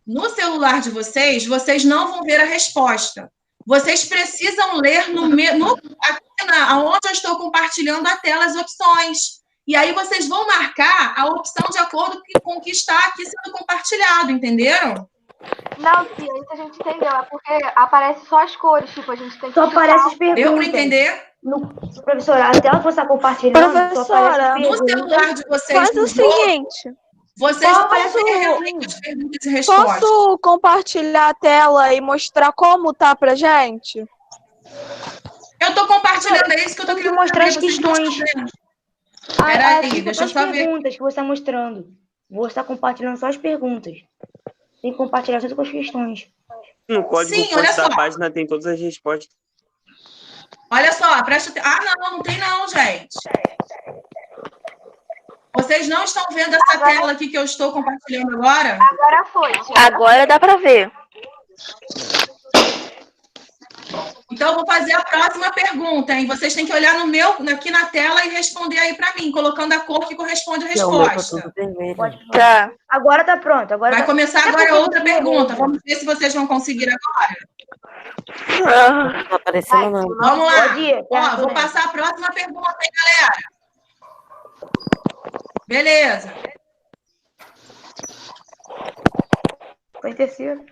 No celular de vocês, vocês não vão ver a resposta. Vocês precisam ler onde eu estou compartilhando a tela as opções. E aí vocês vão marcar a opção de acordo com o que está aqui sendo compartilhado, entenderam? Não, tia, isso a gente entendeu. É porque aparece só as cores, tipo, a gente tem que Só chutar. aparece as perguntas. Deu para entender? Professora, a tela que você está compartilhando, só aparece as Professora, No perguntas. celular de vocês, Faz o no jogo, seguinte, vocês não Posso- vão ver realmente as perguntas e respostas. posso compartilhar a tela e mostrar como tá pra gente? Eu estou compartilhando, é isso que eu estou querendo mostrar as saber, vocês não questões. estão vendo. Peraí, deixa eu só ver. Perguntas que você está mostrando. Vou estar compartilhando só as perguntas. Tem que compartilhar só com as questões. No código Sim, olha fonte da só. página tem todas as respostas. Olha só, presta atenção. Ah, não tem não, gente. Vocês não estão vendo essa tela aqui que eu estou compartilhando agora? Agora foi, tia. Agora dá pra ver. Então, eu vou fazer a próxima pergunta, hein? Vocês têm que olhar aqui na tela e responder aí para mim, colocando a cor que corresponde à resposta. Tá. Agora tá pronto. Agora Vai tá... começar agora outra pergunta. Vamos ver se vocês vão conseguir agora. Ah, Tá aparecendo não. Vamos lá. Pode ir. Ó, vou passar a próxima pergunta, hein, galera? Beleza. Foi em terceiro.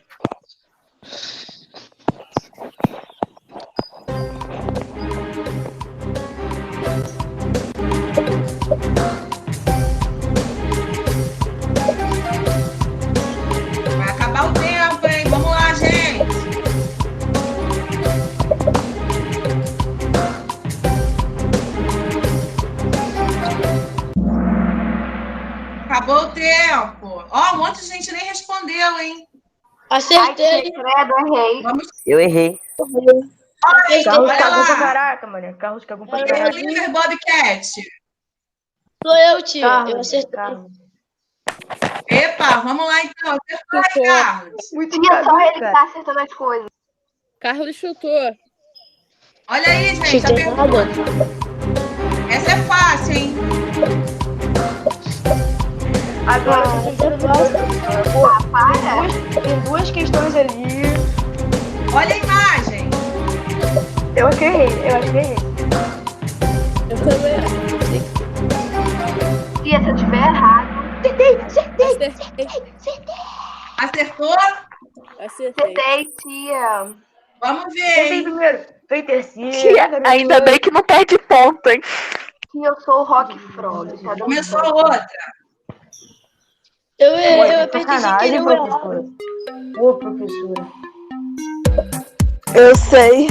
Vai acabar o tempo, hein? Vamos lá, gente. Acabou o tempo. Ó, um monte de gente nem respondeu, hein? Ai, Acertei. tia, credo, errei. Vamos. Eu errei. Carlos Olha cagou pra lá. caraca, mano. Carlos cagou pra Quem é o caraca. líder Bobcat? Sou eu, tia. Eu Carlos, acertei. Carlos. Epa, vamos lá então. Acertou aí, Carlos. Muito Tia, só ele que cara. tá acertando as coisas. Carlos chutou. Olha aí, gente, a Chutei pergunta. nada. Essa é fácil, hein? Agora, Para. tem duas questões ali. Olha a imagem. Eu acho que eu errei. Eu também Tia, se eu tiver errado, acertei. Acertou? Acertei. acertei, tia. Vamos ver, Acertei hein? primeiro. Foi em terceiro. tia, ainda bem que não perde ponto, hein? Tia, eu sou o Rock Frog. Tá dando Começou certo. outra. Eu Olha, apertei sem sacanagem, querer. professora. Ô, professora. Eu sei.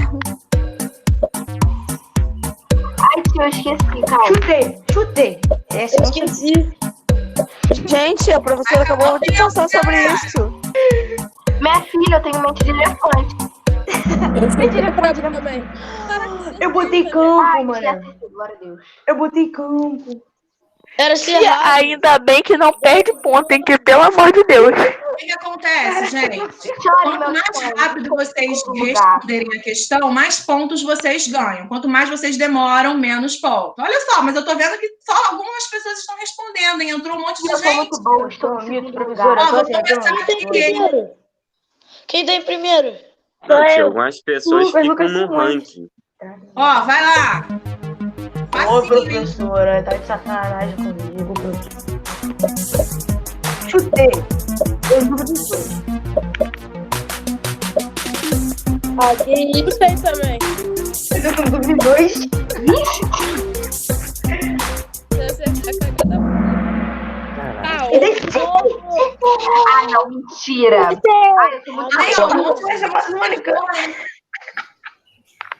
Ai, tia, eu esqueci, calma. Chutei. Essa Eu não esqueci. Gente, a professora acabou de pensar sobre isso. Minha filha, eu tenho mente de elefante. Eu fui pra também. Eu botei campo, Ai, tia, mano. acertei, glória a Deus. Eu botei campo. Era Tia, cerrado. ainda bem que não perde ponto, hein? Que pelo amor de Deus. O que acontece, gente? Chore, Quanto meu mais sonho. rápido vocês Outro lugar. responderem a questão, mais pontos vocês ganham. Quanto mais vocês demoram, menos pontos. Olha só, mas eu tô vendo que só algumas pessoas estão respondendo, hein? Entrou um monte de Eu sou gente. muito boa, estou no Mito, segundo professora. lugar. Ó, vou Tô acertando. começar Quem tem aqui, hein? primeiro? Quem tem primeiro? Não, tia, algumas pessoas Lucas, ficam Lucas no Simões. ranking. Ó, vai lá. Ô, Facinho, hein? professora, tá de sacanagem comigo, professora. Chutei. Eu nunca chutei. Ah, que isso aí também. Dois. Você tá cagada. Ah, não, mentira. Ai, eu tô muito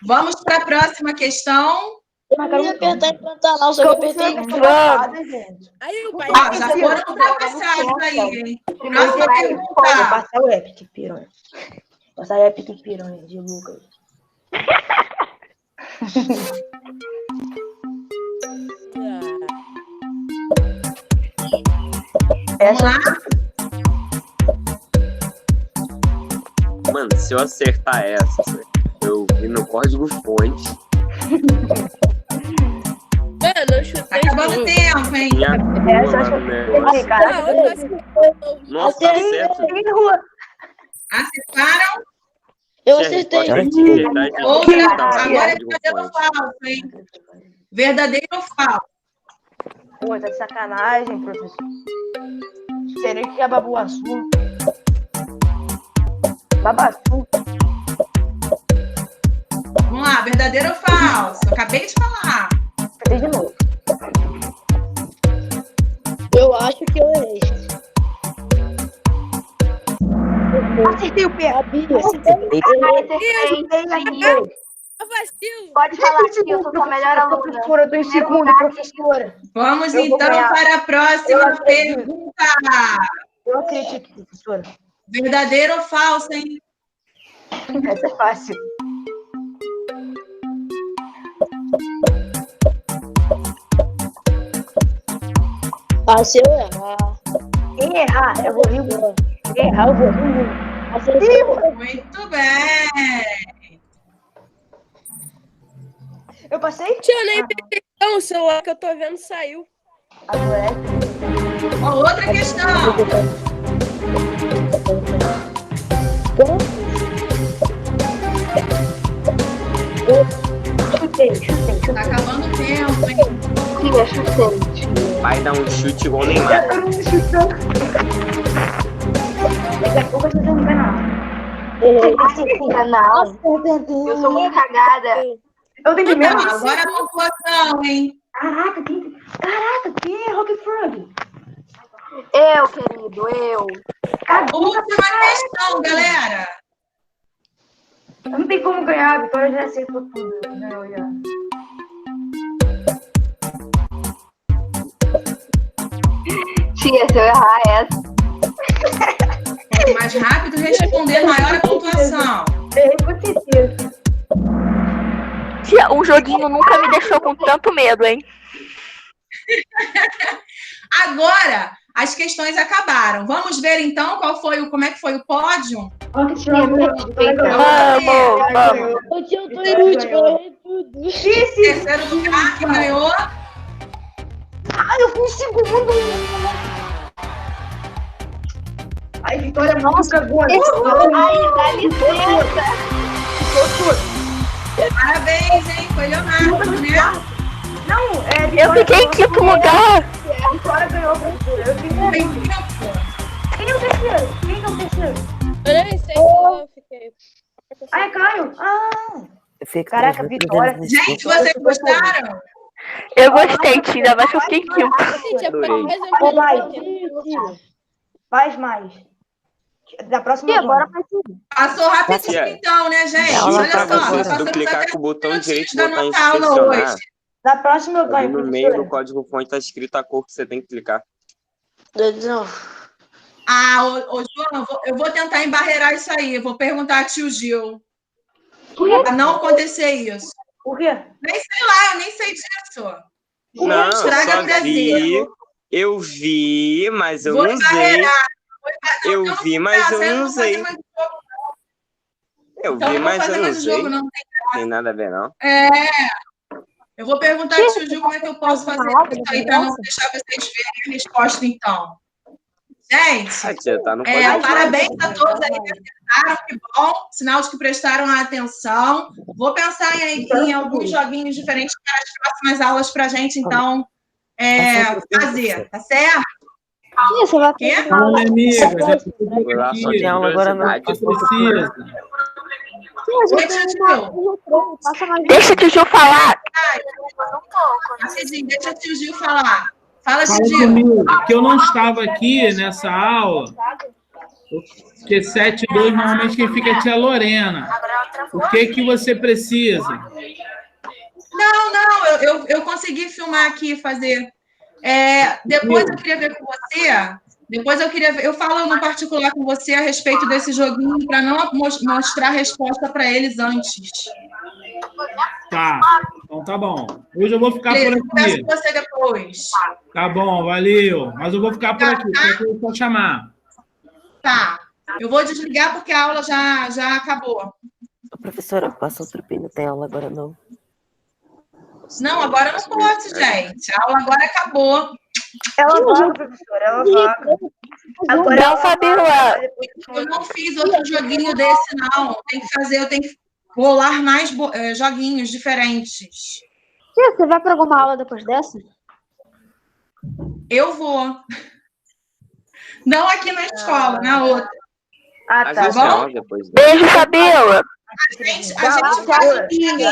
Vamos para a próxima questão. Eu queria apertar e plantar lá, só que eu apertei. Aí o pai. Já foram ultrapassados aí, hein? Próxima Vou pergunta. passar o Epic Piranha. Passar o Epic Piranha de Lucas. Vamos lá? Mano, se eu acertar essa, eu vi no código-fonte. Mano, eu chutei. Tá acabando o tempo, hein? Minha porra no negócio. Nossa, tá certo. Acertaram? Eu acertei. Outra. Agora é verdadeiro ou falso, hein? Verdadeiro ou falso? Pô, tá de sacanagem, professor. Serei que é babuaçu. Babaçu. Vamos lá, verdadeiro ou falso? Acabei de falar. Cadê de novo? Eu acho que eu errei. Acertei o pé. Pode falar que eu sou sua melhor aluna. Professora, eu tô em segundo, professora. Vamos Eu vou então ganhar. para a próxima pergunta. Eu acredito, professora. Verdadeiro ou falso, hein? Essa é fácil. Ah, se eu errar. Quem errar, eu vou rir. Quem errar, eu vou rir. Acertei. Muito bem. Eu passei? Tio, nem não, o celular que eu tô vendo saiu. Agora é. Ó, outra questão. Chutei. Tá acabando o tempo, hein? Sim, eu chutei. Vai dar um chute igual o Neymar. Daqui a pouco eu vou enganar. Não, eu sou muito cagada. Eu tenho primeiro. Não, agora a pontuação, hein? Caraca, quem é Rock Frog? Eu, querido, eu. Última questão, galera. Não tem como ganhar, a Vitória já acertou tudo. Não, já. Tia, se eu errar essa. Quanto mais rápido responder, maior a pontuação. Errei com certeza. Tia, o joguinho nunca me deixou com tanto medo, hein? Agora, as questões acabaram. Vamos ver então como é que foi o pódio? Vamos. Hoje eu tô em último, eu errei tudo. Terceiro lugar, quem ganhou? Eu fui em segundo. Ai, Vitória, nossa, agora. Ai, dá licença. Parabéns, hein? Foi Leonardo, né? Não, Eu fiquei em quinto lugar. A Vitória ganhou, professora. Eu fiquei em Tem quinto. tempo. Quem é o terceiro? Eu nem sei se eu fiquei. Ai, Caio. Caraca, Vitória. Gente, vocês gostaram? Eu gostei, Tia, ainda mais que eu fiquei em quinto. Gente, é Adorei. Ô, Faz mais. Da próxima Agora ronda. vai tudo. Passou rapidinho Tia. então, né, gente? Diz Olha pra só. você, se Passamos tu clicar até com o botão minutinhos direito e da botar nossa aula inspecionar, hoje. Da próxima eu ali ganho, no meio do professora. código-fonte tá escrito a cor que você tem que clicar. Ah, ô João, eu vou tentar embarrear isso aí. Eu vou perguntar a tio Gil. Pra não acontecer isso. O quê? Nem sei lá, eu nem sei disso. Não, Estraga só prazer. vi. Eu vi, mas eu Vou não usei. embarrear. Eu vi, mas eu não usei. Eu Então vi, não vou mas fazer eu não mais o usei. jogo, não. Tem nada a ver, não. Eu vou perguntar ao tio Gil como é que eu posso fazer isso aí para não deixar vocês verem a resposta, então. Gente, A tia tá no código. parabéns a todos aí que acertaram, que bom, sinal de que prestaram atenção. Vou pensar em alguns joguinhos diferentes para as próximas aulas para a gente, então, fazer, tá certo? Quê? Fala, amiga. Já Vou lá, só tem aqui. aula agora não. Precisa. Oi, tio. Deixa o tio falar. Rapidinho, deixa o tio Gil falar. Fala, Fala tio Gil. comigo, que eu não estava aqui nessa aula, porque 7-2 normalmente quem fica é a tia Lorena. O que você precisa? Não, eu consegui filmar aqui, fazer. Depois eu queria ver com você. Depois eu queria ver. Eu falo no particular com você a respeito desse joguinho para não mostrar a resposta para eles antes. Tá, então tá bom. Hoje eu vou ficar Beleza, por eu converso aqui. com você depois. Tá bom, valeu. Mas eu vou ficar por aqui, eu vou chamar. Tá. Eu vou desligar porque a aula já acabou. Professora, passa outro pino, não tem aula agora não. Não, agora eu não posso, gente. A aula agora acabou. Ela vaga, professora, ela vaga. Agora Não, Fabiola. Eu não fiz outro joguinho desse, não. Eu tenho que rolar mais joguinhos diferentes. Tia, você vai para alguma aula depois dessa? Eu vou. Não aqui na escola, na outra. Ah, tá bom? Beijo, Fabiola. A gente faz o seguinte.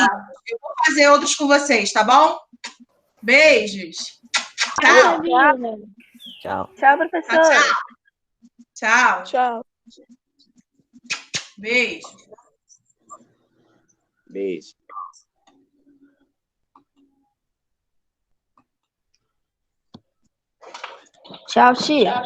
Eu vou fazer outros com vocês, tá bom? Beijos. Tchau. Tchau. Tchau, professora. Tchau. Tchau. Beijo. Beijo. Tchau, tia.